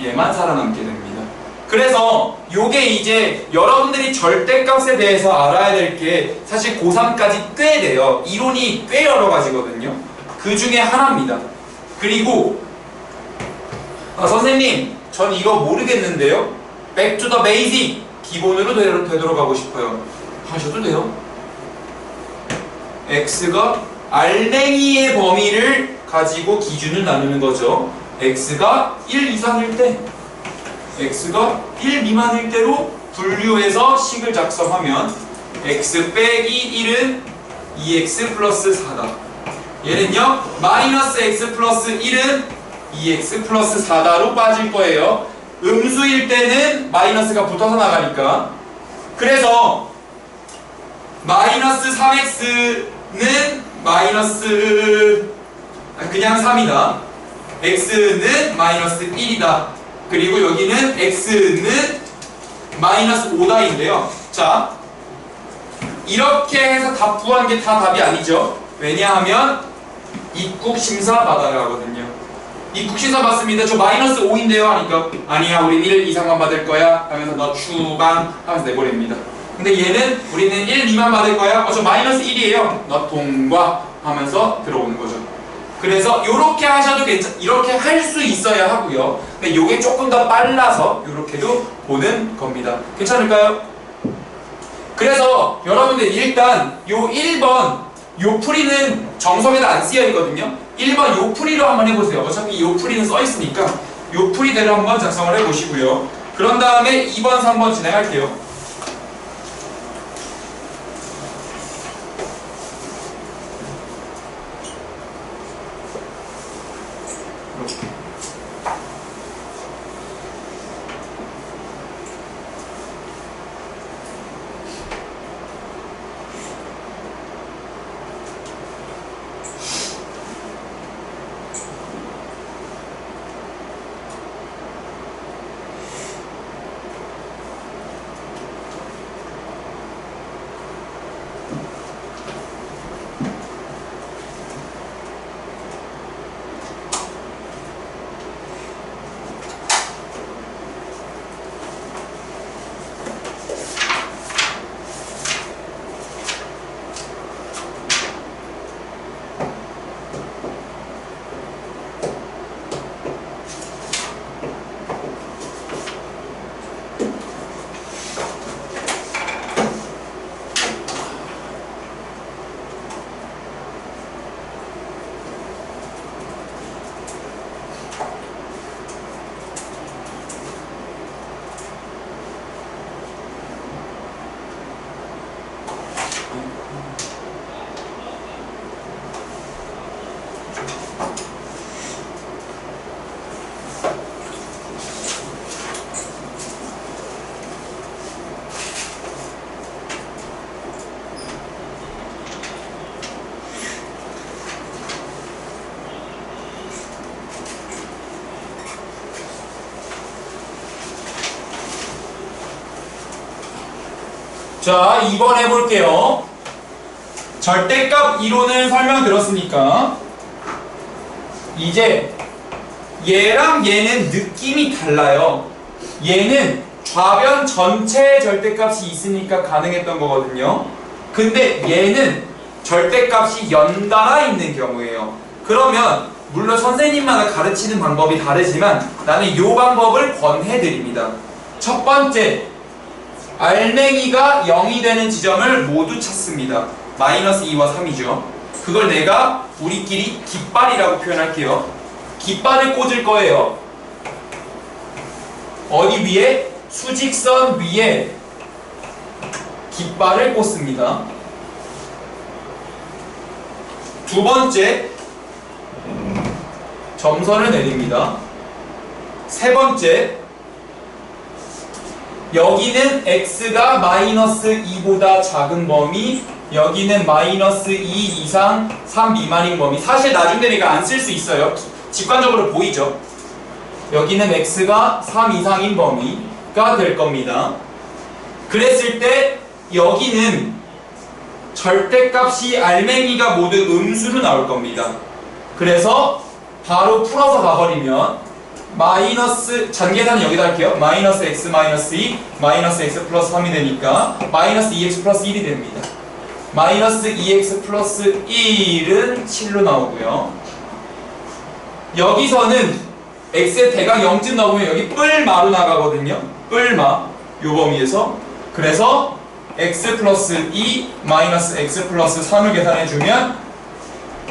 얘만 살아남게 됩니다. 그래서 요게 이제 여러분들이 절대값에 대해서 알아야 될 게 사실 고3까지 꽤 돼요. 이론이 꽤 여러 가지거든요. 그 중에 하나입니다. 그리고 선생님, 전 이거 모르겠는데요. Back to the basic, 기본으로 되돌아가고 싶어요. 하셔도 돼요. x가 알맹이의 범위를 가지고 기준을 나누는 거죠. x가 1 이상일 때, x가 1 미만일 때로 분류해서 식을 작성하면 x 빼기 1은 2x 플러스 4다. 얘는요, 마이너스 x 플러스 1은 2x 플러스 4다로 빠질 거예요. 음수일 때는 마이너스가 붙어서 나가니까. 그래서 마이너스 3x는 마이너스 그냥 3이다. x는 마이너스 1이다. 그리고 여기는 x는 마이너스 5다인데요. 자, 이렇게 해서 답 구한 게 다 답이 아니죠. 왜냐하면 입국심사 받아야 하거든요. 입국심사 받습니다. 저 마이너스 5인데요 하니까 아니야, 우린 1 이상만 받을 거야 하면서 너 추방 하면서 내보냅니다. 근데 얘는 우리는 1 미만 받을 거야. 저 마이너스 1이에요. 너 통과 하면서 들어오는 거죠. 그래서 이렇게 하셔도 이렇게 할 수 있어야 하고요. 근데 이게 조금 더 빨라서 이렇게도 보는 겁니다. 괜찮을까요? 그래서 여러분들 일단 요 1번 요 풀이는 정석에도 안 쓰여 있거든요. 1번 요 풀이로 한번 해보세요. 어차피 요 풀이는 써 있으니까 요 풀이대로 한번 작성을 해보시고요. 그런 다음에 2번, 3번 진행할게요. 자, 2번 해볼게요. 절대값 이론을 설명드렸으니까 이제 얘랑 얘는 느낌이 달라요. 얘는 좌변 전체에 절대값이 있으니까 가능했던 거거든요. 근데 얘는 절대값이 연달아 있는 경우예요. 그러면 물론 선생님마다 가르치는 방법이 다르지만 나는 이 방법을 권해드립니다. 첫 번째, 알맹이가 0이 되는 지점을 모두 찾습니다. 마이너스 2와 3이죠. 그걸 내가 우리끼리 깃발이라고 표현할게요. 깃발을 꽂을 거예요. 어디 위에? 수직선 위에 깃발을 꽂습니다. 두 번째, 점선을 내립니다. 세 번째, 여기는 x가 마이너스 2보다 작은 범위, 여기는 마이너스 2 이상 3 미만인 범위. 사실 나중에 내가 안 쓸 수 있어요. 직관적으로 보이죠? 여기는 x가 3 이상인 범위가 될 겁니다. 그랬을 때 여기는 절대값이 알맹이가 모두 음수로 나올 겁니다. 그래서 바로 풀어서 가버리면 마이너스, 잔계산은 여기다 할게요. 마이너스 x 마이너스 2 마이너스 x 플러스 3이 되니까 마이너스 2x 플러스 1이 됩니다. 마이너스 2x 플러스 1은 7로 나오고요. 여기서는 x의 대각 0쯤 나오면 여기 뿔마로 나가거든요. 뿔마, 요 범위에서. 그래서 x 플러스 2 마이너스 x 플러스 3을 계산해주면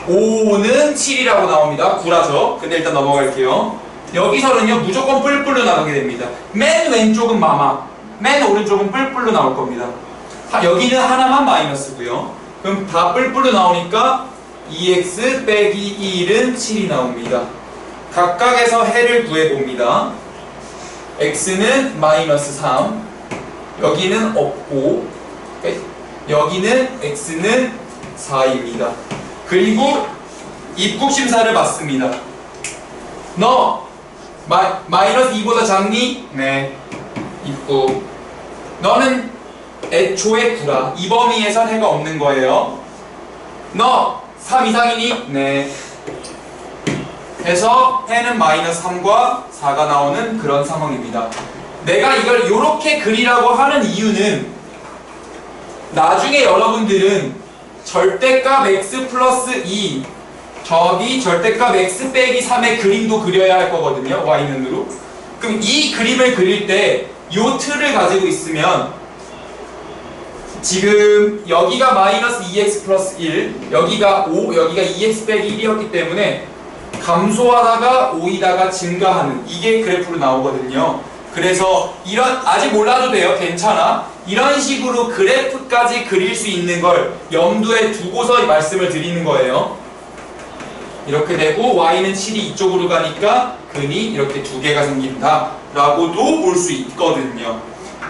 5는 7이라고 나옵니다. 구라죠. 근데 일단 넘어갈게요. 여기서는요 무조건 뿔뿔로 나가게 됩니다. 맨 왼쪽은 마마, 맨 오른쪽은 뿔뿔로 나올 겁니다. 여기는 하나만 마이너스고요. 그럼 다 뿔뿔로 나오니까 2x 빼기 1은 7이 나옵니다. 각각에서 해를 구해봅니다. x는 마이너스 3, 여기는 없고 여기는 x는 4입니다. 그리고 입국심사를 받습니다. 너 마이너스 2보다 작니? 네. 입국. 너는 애초에 구라. 이 범위에선 해가 없는 거예요. 너 3 이상이니? 네. 해서 해는 마이너스 3과 4가 나오는 그런 상황입니다. 내가 이걸 이렇게 그리라고 하는 이유는 나중에 여러분들은 절대값 x 플러스 2 저기 절대값 x 빼기 3의 그림도 그려야 할 거거든요. y는으로. 그럼 이 그림을 그릴 때 요 틀을 가지고 있으면 지금 여기가 마이너스 2x 플러스 1, 여기가 5, 여기가 2x 빼기 1이었기 때문에 감소하다가 5이다가 증가하는 이게 그래프로 나오거든요. 그래서 이런 아직 몰라도 돼요. 괜찮아. 이런 식으로 그래프까지 그릴 수 있는 걸 염두에 두고서 말씀을 드리는 거예요. 이렇게 되고 y는 7이 이쪽으로 가니까 근이 이렇게 두 개가 생긴다 라고도 볼 수 있거든요.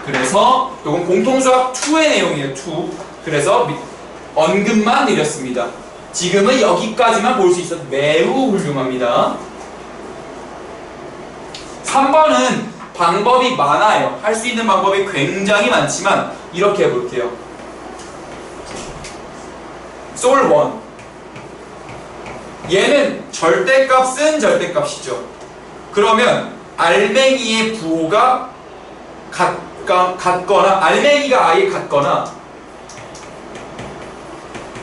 그래서 이건 공통수학 2의 내용이에요. 2. 그래서 언급만 드렸습니다. 지금은 여기까지만 볼 수 있어서 매우 훌륭합니다. 3번은 방법이 많아요. 할 수 있는 방법이 굉장히 많지만 이렇게 해볼게요. 솔 1. 얘는 절대값은 절대값이죠. 그러면 알맹이의 부호가 같거나 알맹이가 아예 같거나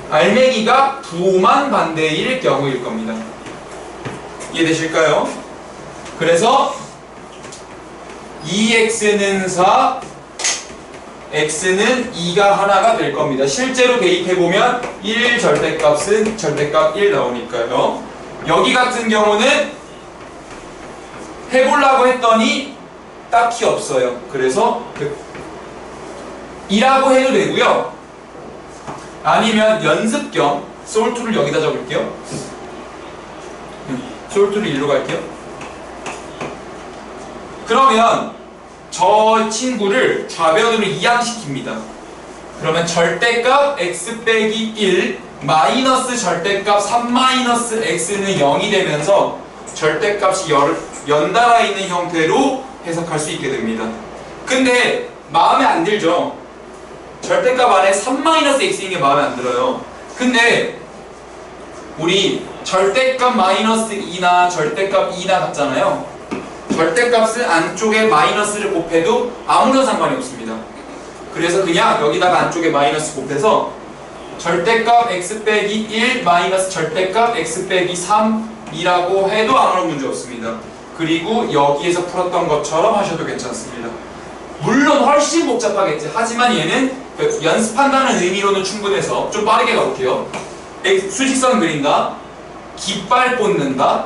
알맹이가 부호만 반대일 경우일 겁니다. 이해되실까요? 그래서 2x는 4, x는 2가 하나가 될 겁니다. 실제로 대입해보면 1 절대값은 절대값 1 나오니까요. 여기 같은 경우는 해보려고 했더니 딱히 없어요. 그래서 2라고 해도 되고요. 아니면 연습 겸 솔2를 여기다 적을게요. 솔2를 1로 갈게요. 그러면 저 친구를 좌변으로 이항시킵니다. 그러면 절대값 x 빼기 1 마이너스 절대값 3 마이너스 x는 0이 되면서 절대값이 연달아 있는 형태로 해석할 수 있게 됩니다. 근데 마음에 안 들죠? 절대값 안에 3 마이너스 x인 게 마음에 안 들어요. 근데 우리 절대값 마이너스 2나 절대값 2나 같잖아요. 절대값은 안쪽에 마이너스를 곱해도 아무런 상관이 없습니다. 그래서 그냥 여기다가 안쪽에 마이너스 곱해서 절대값 x 빼기 1 마이너스 절대값 x 빼기 3이라고 해도 아무런 문제 없습니다. 그리고 여기에서 풀었던 것처럼 하셔도 괜찮습니다. 물론 훨씬 복잡하겠지. 하지만 얘는 연습한다는 의미로는 충분해서 좀 빠르게 가볼게요. 수직선 그린다, 깃발 꽂는다,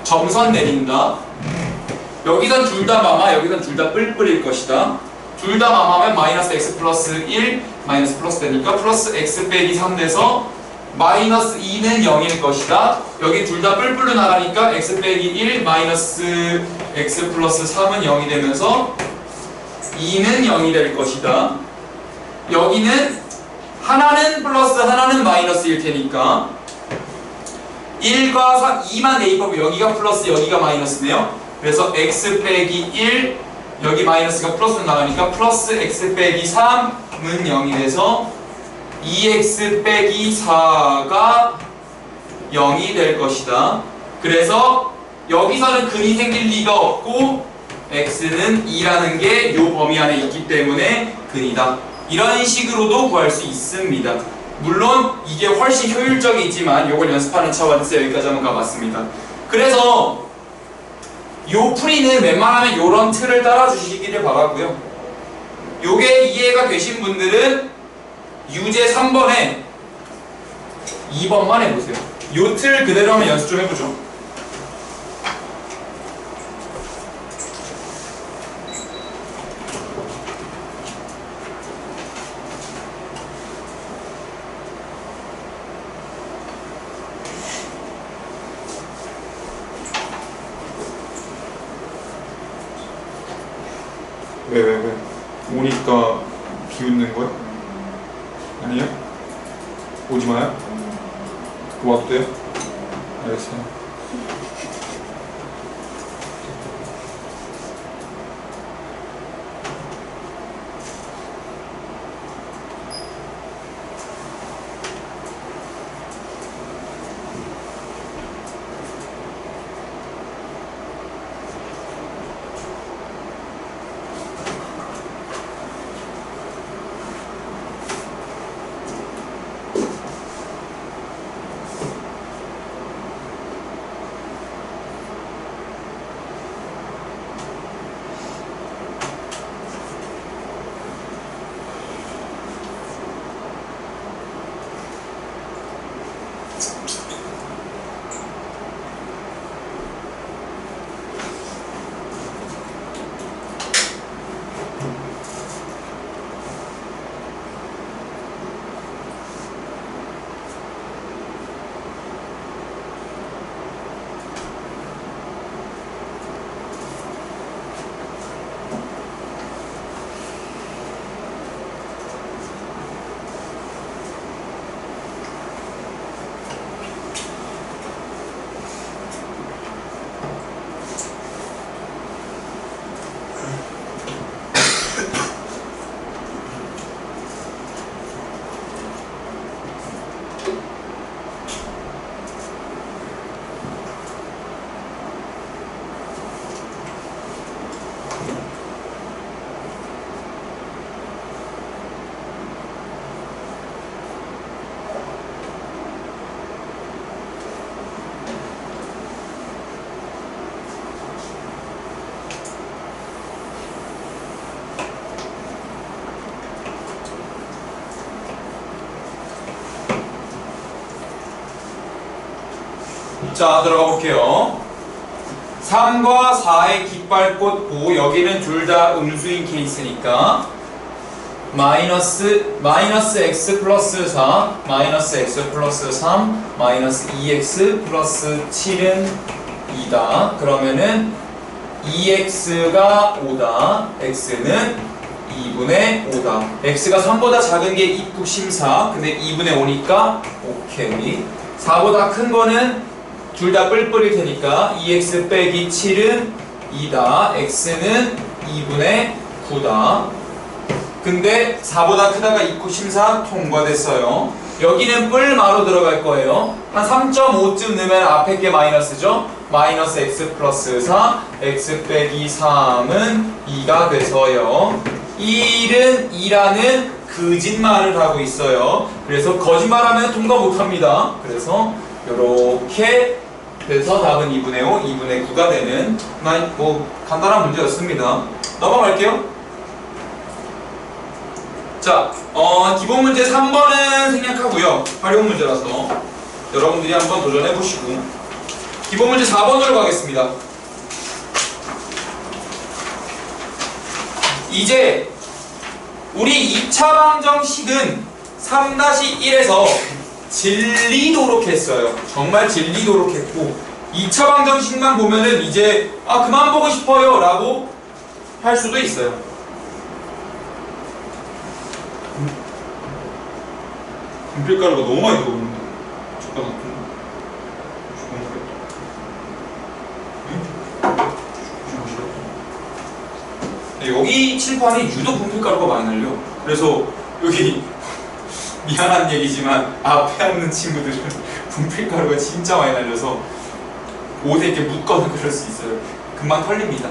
점선 내린다. 여기선 둘 다 마마, 여기선 둘 다 뿔뿔일 것이다. 둘 다 마마면 마이너스 x 플러스 1 마이너스 플러스 되니까 플러스 x 빼기 3 돼서 마이너스 2는 0일 것이다. 여기 둘 다 뿔뿔로 나가니까 x 빼기 1 마이너스 x 플러스 3은 0이 되면서 2는 0이 될 것이다. 여기는 하나는 플러스 하나는 마이너스일 테니까 1과 3, 2만 대입하고 여기가 플러스 여기가 마이너스네요. 그래서 x 빼기 1 여기 마이너스가 플러스로 나가니까 플러스 x 빼기 3은 0이 돼서 2x 빼기 4가 0이 될 것이다. 그래서 여기서는 근이 생길 리가 없고 x는 2라는 게 이 범위 안에 있기 때문에 근이다. 이런 식으로도 구할 수 있습니다. 물론 이게 훨씬 효율적이지만 이걸 연습하는 차원에서 여기까지 한번 가봤습니다. 그래서 요 풀이는 웬만하면 이런 틀을 따라 주시기를 바라고요. 요게 이해가 되신 분들은 유제 3번에 2번만 해보세요. 요 틀 그대로 한번 연습 좀 해보죠. 왜? 오니까 비웃는 거야? 아니요? 오지 마요? 와도 돼요? 알겠어요. 자, 들어가 볼게요. 3과 4의 깃발꽃 보. 여기는 둘 다 음수인 케이스니까 마이너스 x 플러스 4 마이너스 x 플러스 3 마이너스 2x 플러스 7은 2다. 그러면은 2x가 5다. x는 2분의 5다. x가 3보다 작은 게 입국심사. 근데 2분의 5니까 오케이. 4보다 큰 거는 둘 다 뿔뿔일 테니까 2x 빼기 7은 2다. x는 2분의 9다. 근데 4보다 크다가 입국심사 통과됐어요. 여기는 뿔마로 들어갈 거예요. 한 3.5쯤 넣으면 앞에 게 마이너스죠. 마이너스 x 플러스 4 x 빼기 3은 2가 돼서요. 1은 2라는 거짓말을 하고 있어요. 그래서 거짓말하면 통과 못합니다. 그래서 이렇게 돼서 답은 2분의 5, 2분의 9가 되는 뭐 간단한 문제였습니다. 넘어갈게요. 자, 기본 문제 3번은 생략하고요. 활용 문제라서 여러분들이 한번 도전해 보시고 기본 문제 4번으로 가겠습니다. 이제 우리 2차 방정식은 3-1에서 질리도록 했어요. 정말 질리도록 했고 2차 방정식만 보면은 이제 그만 보고 싶어요 라고 할 수도 있어요. 분필가루가 너무 많이 들어오는데 잠깐만. 여기 칠판이 유독 분필가루가 많이 날려. 그래서 여기 미안한 얘기지만 앞에 앉는 친구들은 분필가루가 진짜 많이 날려서 옷에 이렇게 묻거나 그럴 수 있어요. 금방 털립니다.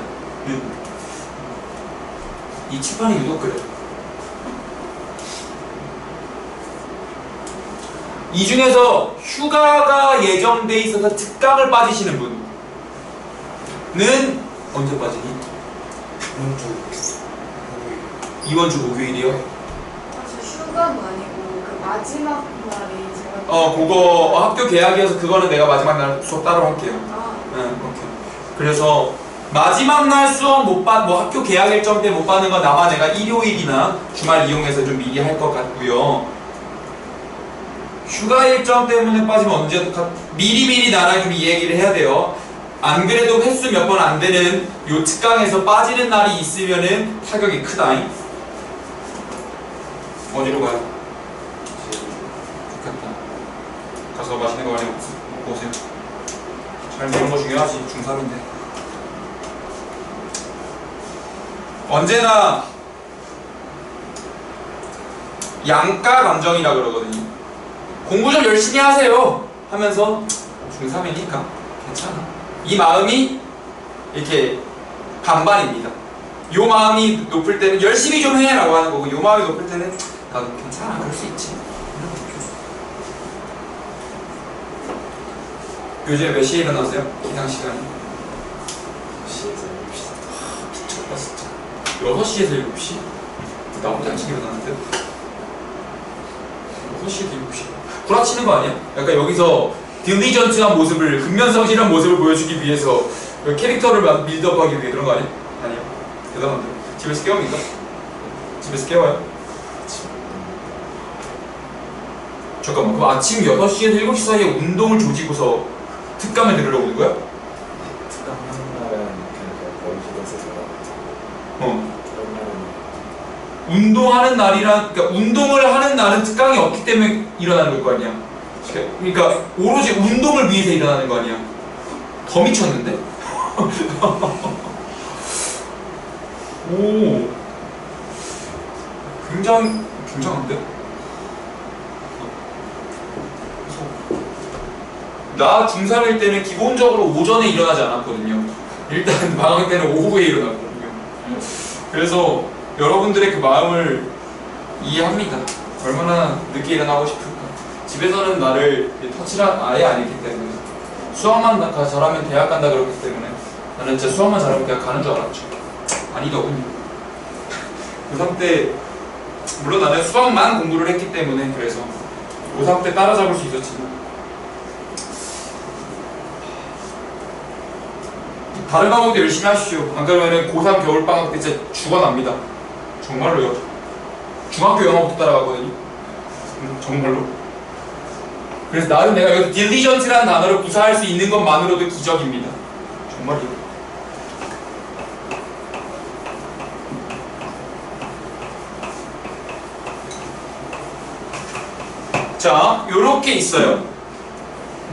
이 칠판이 유독 그래. 이 중에서 휴가가 예정돼 있어서 특강을 빠지시는 분은 언제 빠지니? 이번 주 목요일이요? 저 휴가는 아니고 그 마지막 날이 제가 그거 학교 개학이어서 그거는 내가 마지막 날 수업 따로 할게요. 네, 오케이. 그래서 마지막 날 수업 뭐 학교 개학 일정 때 못 받는 건 아마 내가 일요일이나 주말 이용해서 좀 미리 할 것 같고요. 휴가 일정 때문에 빠지면 언제 미리미리 나랑 좀 이 얘기를 해야 돼요. 안 그래도 횟수 몇 번 안 되는 요 특강에서 빠지는 날이 있으면은 타격이 크다잉. 어디로 가요? 좋겠다. 가서 맛있는 거 많이 먹고 오세요. 잘 먹는 거 중요하지. 중3인데. 언제나 양가 감정이라 그러거든요. 공부 좀 열심히 하세요 하면서 중3이니까 괜찮아. 이 마음이 이렇게 반반입니다. 요 마음이 높을 때는 열심히 좀 해 라고 하는 거고 요 마음이 높을 때는 괜찮아 그럴 수 있지. 요즘에 몇 시에 일어나세요? 기상 시간이? 7시에서 7시. 미쳤다 진짜. 6시에서 7시? 나보다 일찍 일어나는데? 6시에서 7시 구라치는 거 아니야? 약간 여기서 딜리전트한 모습을, 근면성실한 모습을 보여주기 위해서 캐릭터를 빌드업하기 위해 그런 거 아니야? 아니야. 대단한데. 집에서 깨웁니까? 집에서 깨워요? 잠깐만, 그럼 아침 6시에서 7시 사이에 운동을 조지고서 특강을 들으려고 오는 거야? 특강하는 날은 거의 집에서 운동하는 날이란, 그러니까 운동을 하는 날은 특강이 없기 때문에 일어나는 거 아니야? 그러니까 오로지 운동을 위해서 일어나는 거 아니야? 더 미쳤는데? 오, 굉장한데? 나 중3일 때는 기본적으로 오전에 일어나지 않았거든요. 일단 방학 때는 오후에 일어났거든요. 그래서 여러분들의 그 마음을 이해합니다. 얼마나 늦게 일어나고 싶을까. 집에서는 나를 터치를 아예 안 했기 때문에 수학만 잘하면 대학 간다 그렇기 때문에 나는 진짜 수학만 잘하면 대학 가는 줄 알았죠. 아니더군요. 고3 때 물론 나는 수학만 공부를 했기 때문에 그래서 고3 때 따라잡을 수 있었지만 다른 과목도 열심히 하십시오. 안 그러면 고3 겨울방학 때 진짜 죽어납니다. 정말로요. 중학교 영어부터 따라가거든요. 정말로. 그래서 나름 내가 여기서 diligence라는 단어를 구사할 수 있는 것만으로도 기적입니다. 정말이요. 자, 요렇게 있어요.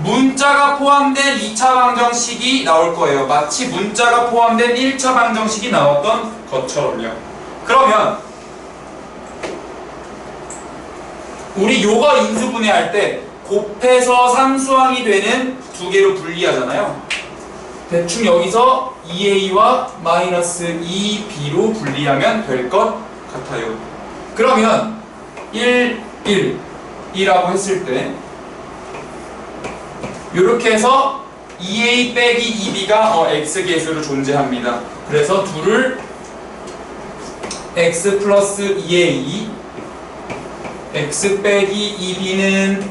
문자가 포함된 2차 방정식이 나올 거예요. 마치 문자가 포함된 1차 방정식이 나왔던 것처럼요. 그러면 우리 요거 인수분해할 때 곱해서 상수항이 되는 두 개로 분리하잖아요. 대충 여기서 2a와 마이너스 2b로 분리하면 될 것 같아요. 그러면 1, 1 이라고 했을 때 이렇게 해서 2a 빼기 2b가 x계수로 존재합니다. 그래서 둘을 x 플러스 2a x 빼기 2b는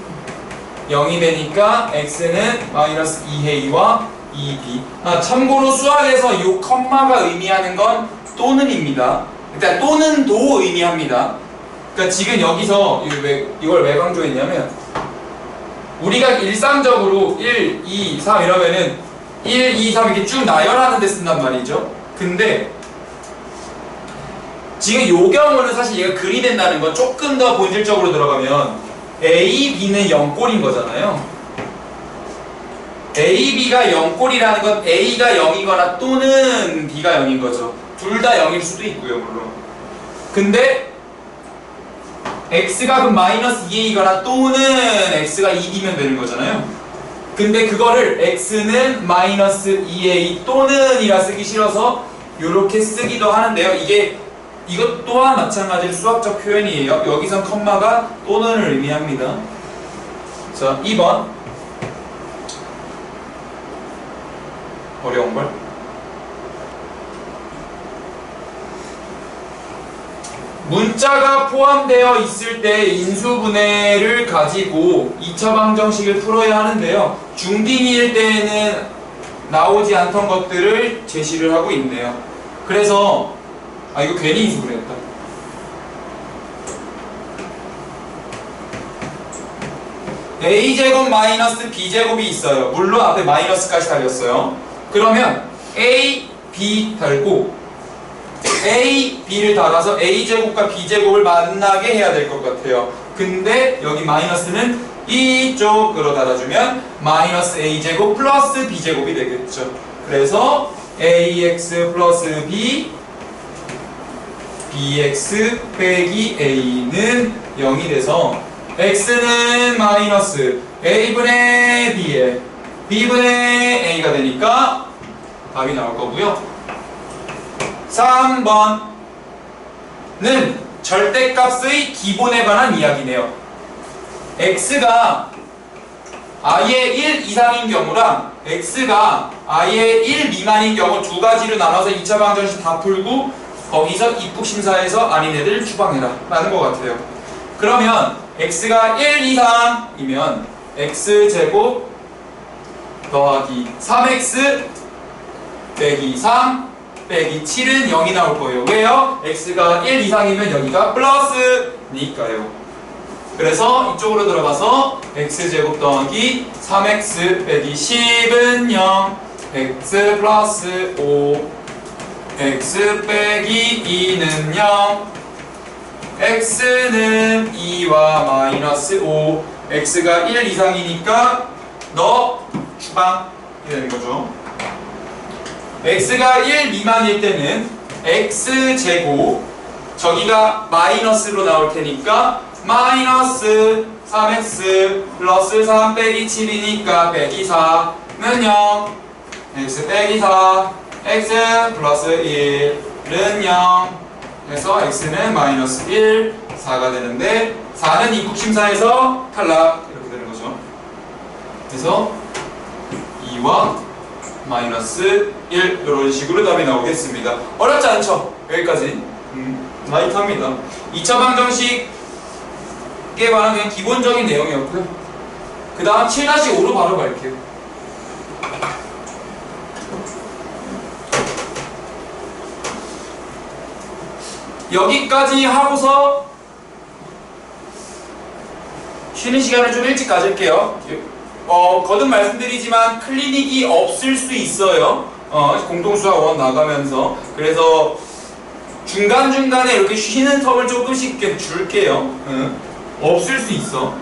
0이 되니까 x는 마이너스 2a와 2b. 참고로 수학에서 이 컴마가 의미하는 건 또는입니다. 일단 또는도 의미합니다. 그러니까 지금 여기서 이걸 왜 강조했냐면 우리가 일상적으로 1, 2, 3 이러면은 1, 2, 3 이렇게 쭉 나열하는 데 쓴단 말이죠. 근데 지금 요 경우는 사실 얘가 글이 된다는 건 조금 더 본질적으로 들어가면 A, B는 0꼴인 거잖아요. A, B가 0꼴이라는 건 A가 0이거나 또는 B가 0인 거죠. 둘 다 0일 수도 있고요, 물론. 근데 x가 그럼 마이너스 2a이거나 또는 x가 2b면 되는 거잖아요. 근데 그거를 x는 마이너스 2a 또는 이라 쓰기 싫어서 이렇게 쓰기도 하는데요. 이것 또한 마찬가지로 수학적 표현이에요. 여기선 컴마가 또는을 의미합니다. 자, 2번 어려운걸? 문자가 포함되어 있을 때 인수분해를 가지고 2차 방정식을 풀어야 하는데요. 중딩일 때에는 나오지 않던 것들을 제시를 하고 있네요. 그래서 이거 괜히 인수분해했다. a제곱 마이너스 b제곱이 있어요. 물론 앞에 마이너스까지 달렸어요. 그러면 a, b 달고 a, b를 달아서 a제곱과 b제곱을 만나게 해야 될 것 같아요. 근데 여기 마이너스는 이쪽으로 달아주면 마이너스 a제곱 플러스 b제곱이 되겠죠. 그래서 ax 플러스 b bx 빼기 a는 0이 돼서 x는 마이너스 a분의 b에 b분의 a가 되니까 답이 나올 거고요. 3번은 절대값의 기본에 관한 이야기네요. x가 아예 1 이상인 경우랑 x가 아예 1 미만인 경우 두 가지로 나눠서 2차 방정식 다 풀고 거기서 입국심사에서 아닌 애들 추방해라 라는 것 같아요. 그러면 x가 1 이상이면 x제곱 더하기 3x 빼기 3 빼기 7은 0이 나올 거예요. 왜요? x가 1 이상이면 여기가 플러스니까요. 그래서 이쪽으로 들어가서 x제곱 더하기 3x 빼기 10은 0 x 플러스 5 x 빼기 2는 0 x는 2와 마이너스 5 x가 1 이상이니까 너 추방이 되는 거죠. x가 1 미만일 때는 x제곱 저기가 마이너스로 나올 테니까 마이너스 3x 플러스 3 빼기 7이니까 빼기 4는 0 x 빼기 4 x 플러스 1은 0 그래서 x는 마이너스 1 4가 되는데 4는 입국심사에서 탈락 이렇게 되는 거죠. 그래서 2와 마이너스 1 이런 식으로 답이 나오겠습니다. 어렵지 않죠? 여기까지 라이트합니다. 2차 방정식에 관한 그냥 기본적인 내용이었고요. 그 다음 7-5로 바로 갈게요. 여기까지 하고서 쉬는 시간을 좀 일찍 가질게요. 거듭 말씀드리지만 클리닉이 없을 수 있어요. 공통수학 1 나가면서. 그래서 중간중간에 이렇게 쉬는 텀을 조금씩 이렇게 줄게요. 없을 수 있어.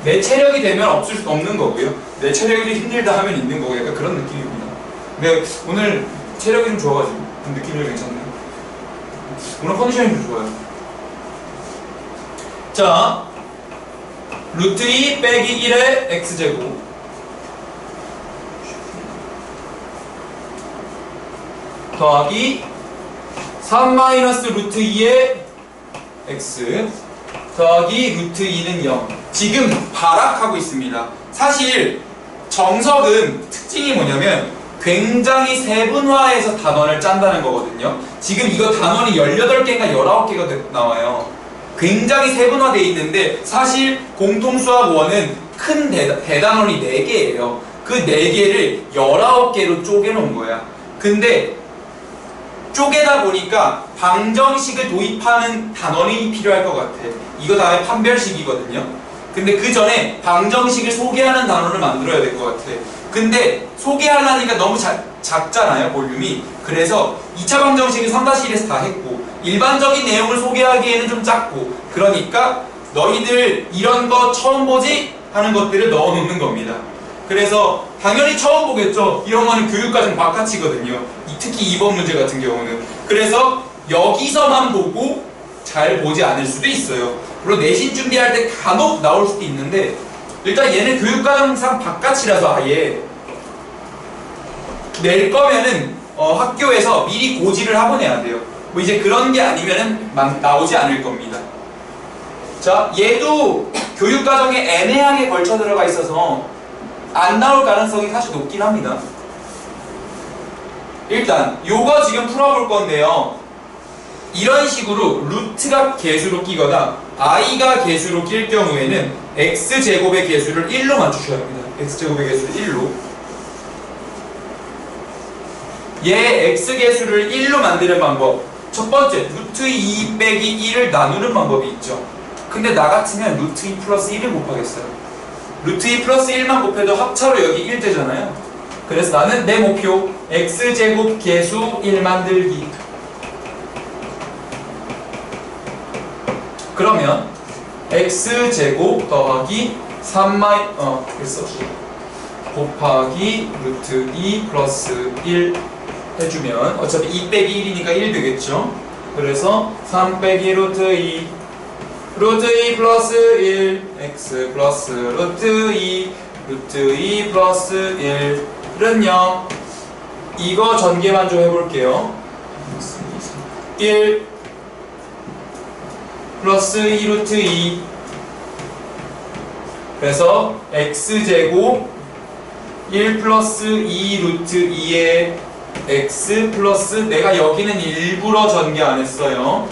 내 체력이 되면 없을 수 없는 거고요. 내 체력이 힘들다 하면 있는 거고 약간 그런 느낌입니다. 근데 오늘 체력이 좀 좋아가지고 느낌이 좀 괜찮네요. 오늘 컨디션이 좀 좋아요. 자, 루트 2 빼기 1의 x제곱 더하기 3 마이너스 루트 2의 x 더하기 루트 2는 0. 지금 발악하고 있습니다. 사실 정석은 특징이 뭐냐면 굉장히 세분화해서 단원을 짠다는 거거든요. 지금 이거 단원이 18개인가 19개가 나와요. 굉장히 세분화되어 있는데 사실 공통수학 1은 큰 대단원이 4개예요. 그 4개를 19개로 쪼개놓은 거야. 근데 쪼개다 보니까 방정식을 도입하는 단원이 필요할 것 같아. 이거 다음에 판별식이거든요. 근데 그 전에 방정식을 소개하는 단원을 만들어야 될 것 같아. 근데 소개하려니까 너무 작잖아요, 볼륨이. 그래서 2차 방정식은 3-1에서 다 했고 일반적인 내용을 소개하기에는 좀 작고 그러니까 너희들 이런 거 처음 보지? 하는 것들을 넣어놓는 겁니다. 그래서 당연히 처음 보겠죠. 이런 거는 교육과정 바깥이거든요. 특히 2번 문제 같은 경우는. 그래서 여기서만 보고 잘 보지 않을 수도 있어요. 물론 내신 준비할 때 간혹 나올 수도 있는데 일단 얘는 교육과정상 바깥이라서 아예 낼 거면은 학교에서 미리 고지를 하고 내야 돼요. 뭐 이제 그런 게 아니면은 나오지 않을 겁니다. 자, 얘도 교육과정에 애매하게 걸쳐 들어가 있어서 안 나올 가능성이 사실 높긴 합니다. 일단 요거 지금 풀어볼 건데요. 이런 식으로 루트가 개수로 끼거나 i가 개수로 낄 경우에는 x제곱의 개수를 1로 맞추셔야 합니다. x제곱의 개수를 1로. 얘 x개수를 1로 만드는 방법. 첫 번째, 루트 2 빼기 1을 나누는 방법이 있죠. 근데 나 같으면 루트 2 플러스 1을 곱하겠어요. 루트 2 플러스 1만 곱해도 합차로 여기 1 되잖아요. 그래서 나는 내 목표 x제곱 개수 1 만들기. 그러면 x제곱 더하기 3 곱하기 루트 2 플러스 1 해주면 어차피 2 빼기 1이니까 1 되겠죠. 그래서 3 빼기 루트 2 플러스 1 x 플러스 루트 2 플러스 1은 0. 이거 전개만 좀 해볼게요. 1 플러스 2 루트 2. 그래서 x제곱 1 플러스 2 루트 2의 x 플러스 내가 여기는 일부러 전개 안 했어요.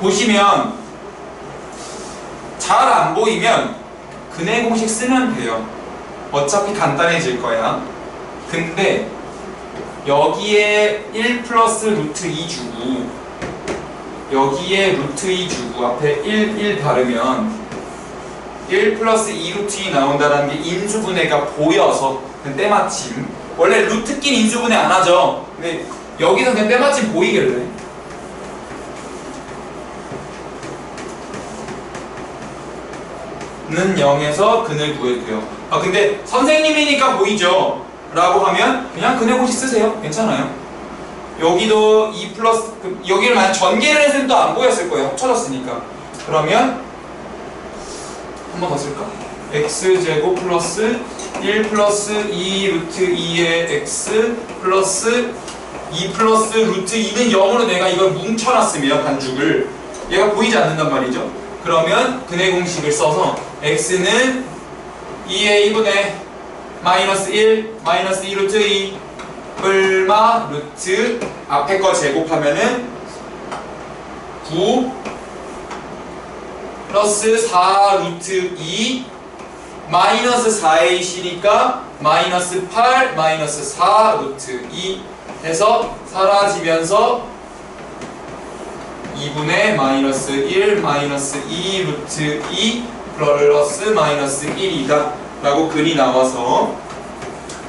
보시면 잘 안 보이면 근해 공식 쓰면 돼요. 어차피 간단해질 거야. 근데 여기에 1 플러스 루트 2 주고 여기에 루트 2 주고 앞에 1 다르면 1 플러스 2 루트 2 나온다는 게 인수분해가 보여서 그냥 때마침. 원래 루트 낀 인수분해 안 하죠. 근데 여기서 그냥 때마침 보이길래 는 0에서 근을 구해도 돼요. 근데 선생님이니까 보이죠? 라고 하면 그냥 근해 공식 쓰세요. 괜찮아요. 여기도 2 플러스 여기를 만약 전개를 했으면 또 안 보였을 거예요. 합쳐졌으니까. 그러면 한 번 더 쓸까? x제곱 플러스 1 플러스 2 루트 2의 x 플러스 2 플러스 루트 2는 0으로 내가 이걸 뭉쳐놨으면 반죽을 얘가 보이지 않는단 말이죠. 그러면 근해 공식을 써서 x는 2의 2분의 마이너스 1 마이너스 2 루트 2 얼마 루트 앞에 거 제곱하면은 9 플러스 4 루트 2 마이너스 4ac니까 마이너스 8 마이너스 4 루트 2 해서 사라지면서 2분의 마이너스 1 마이너스 2 루트 2 플러스 마이너스 1이다 라고 글이 나와서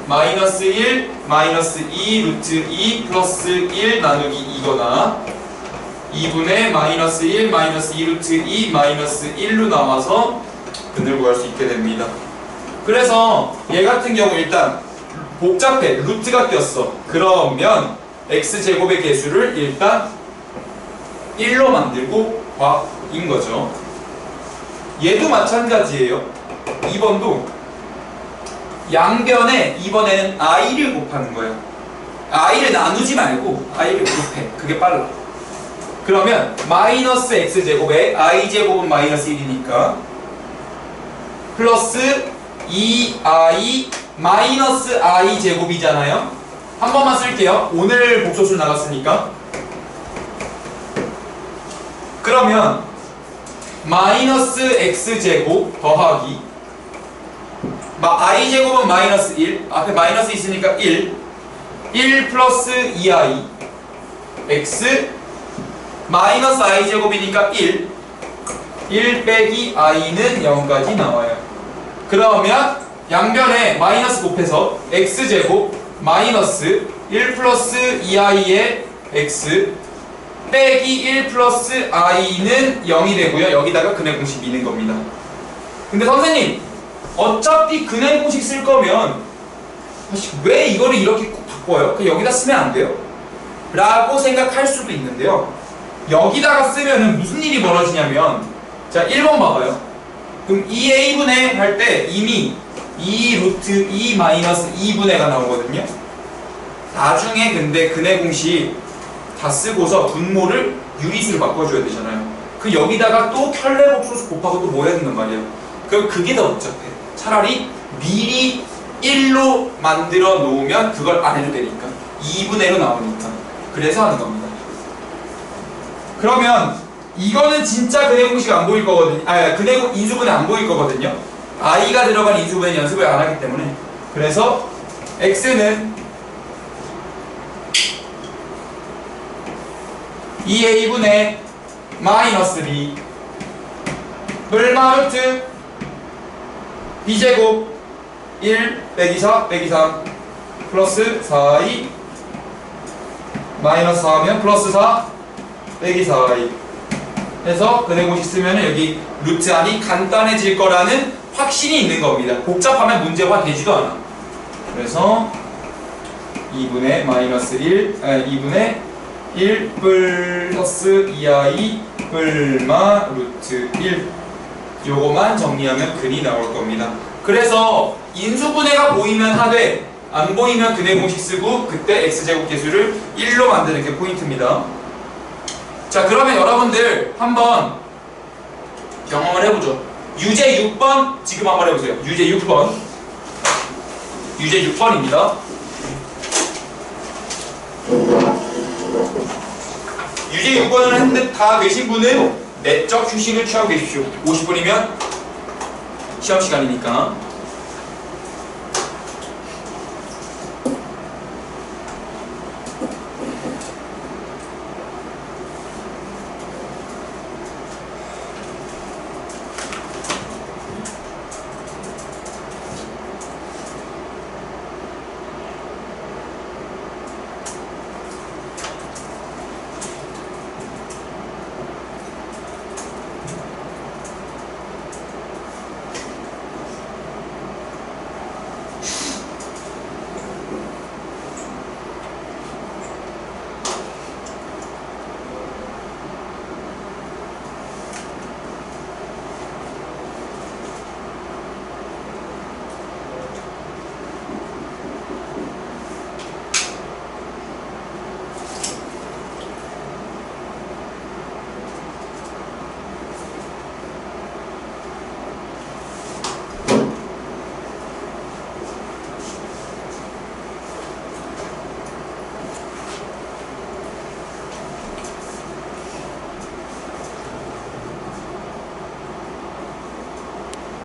마이너스 1 마이너스 2 루트 2 플러스 1 나누기 2거나 2분의 마이너스 1 마이너스 2 루트 2 마이너스 1로 나와서 근을 구할 수 있게 됩니다. 그래서 얘 같은 경우 일단 복잡해. 루트가 꼈어. 그러면 x제곱의 개수를 일단 1로 만들고 인 거죠. 얘도 마찬가지예요. 2번도 양변에 이번에는 i를 곱하는 거예요. i를 나누지 말고 i를 곱해. 그게 빨라. 그러면 마이너스 x제곱에 i제곱은 마이너스 1이니까 플러스 2i 마이너스 i 제곱이잖아요. 한 번만 쓸게요. 오늘 복소술 나갔으니까. 그러면 마이너스 x제곱 더하기 i 제곱은 마이너스 1 앞에 마이너스 있으니까 1 플러스 2i x 마이너스 i 제곱이니까 1 빼기 i는 0까지 나와요. 그러면 양변에 마이너스 곱해서 x제곱 마이너스 1 플러스 2i의 x 빼기 1 플러스 i는 0이 되고요. 여기다가 근의 공식 미는 겁니다. 근데 선생님 어차피 근의 공식 쓸 거면 왜 이거를 이렇게 꼭 바꿔요? 그냥 여기다 쓰면 안 돼요? 라고 생각할 수도 있는데요. 여기다가 쓰면은 무슨 일이 벌어지냐면 자 1번 봐봐요. 그럼 2a분의 할 때 이미 2 루트 2 마이너스 2분의가 나오거든요. 나중에 근데 근의 공식 다 쓰고서 분모를 유리수로 바꿔줘야 되잖아요. 그 여기다가 또 켤레복소수 곱하고 또 뭐 해야 된단 말이에요. 그럼 그게 더 복잡해. 차라리 미리 1로 만들어 놓으면 그걸 안 해도 되니까 2분의로 나오니까 그래서 하는 겁니다. 그러면 이거는 진짜 근의 공식 안 보일 거거든요. 근의 인수분해 안 보일 거거든요. i가 들어간 인수분해 연습을 안 하기 때문에. 그래서 x는 2a분의 마이너스 b 불마루트 b제곱 1 빼기 4 빼기 3 플러스 4i 마이너스 4하면 플러스 4 빼기 4i 해서 근의 공식 쓰면 여기 루트 안이 간단해질 거라는 확신이 있는 겁니다. 복잡하면 문제가 되지도 않아. 그래서 2분의 마이너스 1 2분의 1 플러스 2i 불마 루트 1 요거만 정리하면 근이 나올 겁니다. 그래서 인수분해가 보이면 하되 안 보이면 근의 공식 쓰고 그때 x제곱 계수를 1로 만드는 게 포인트입니다. 자 그러면 여러분들 한번 경험을 해보죠. 유제 6번 지금 한번 해보세요. 유제 6번 유제 6번입니다. 유제 6번을 했는데 다 계신 분은 내적 휴식을 취하고 계십시오. 50분이면 시험 시간이니까.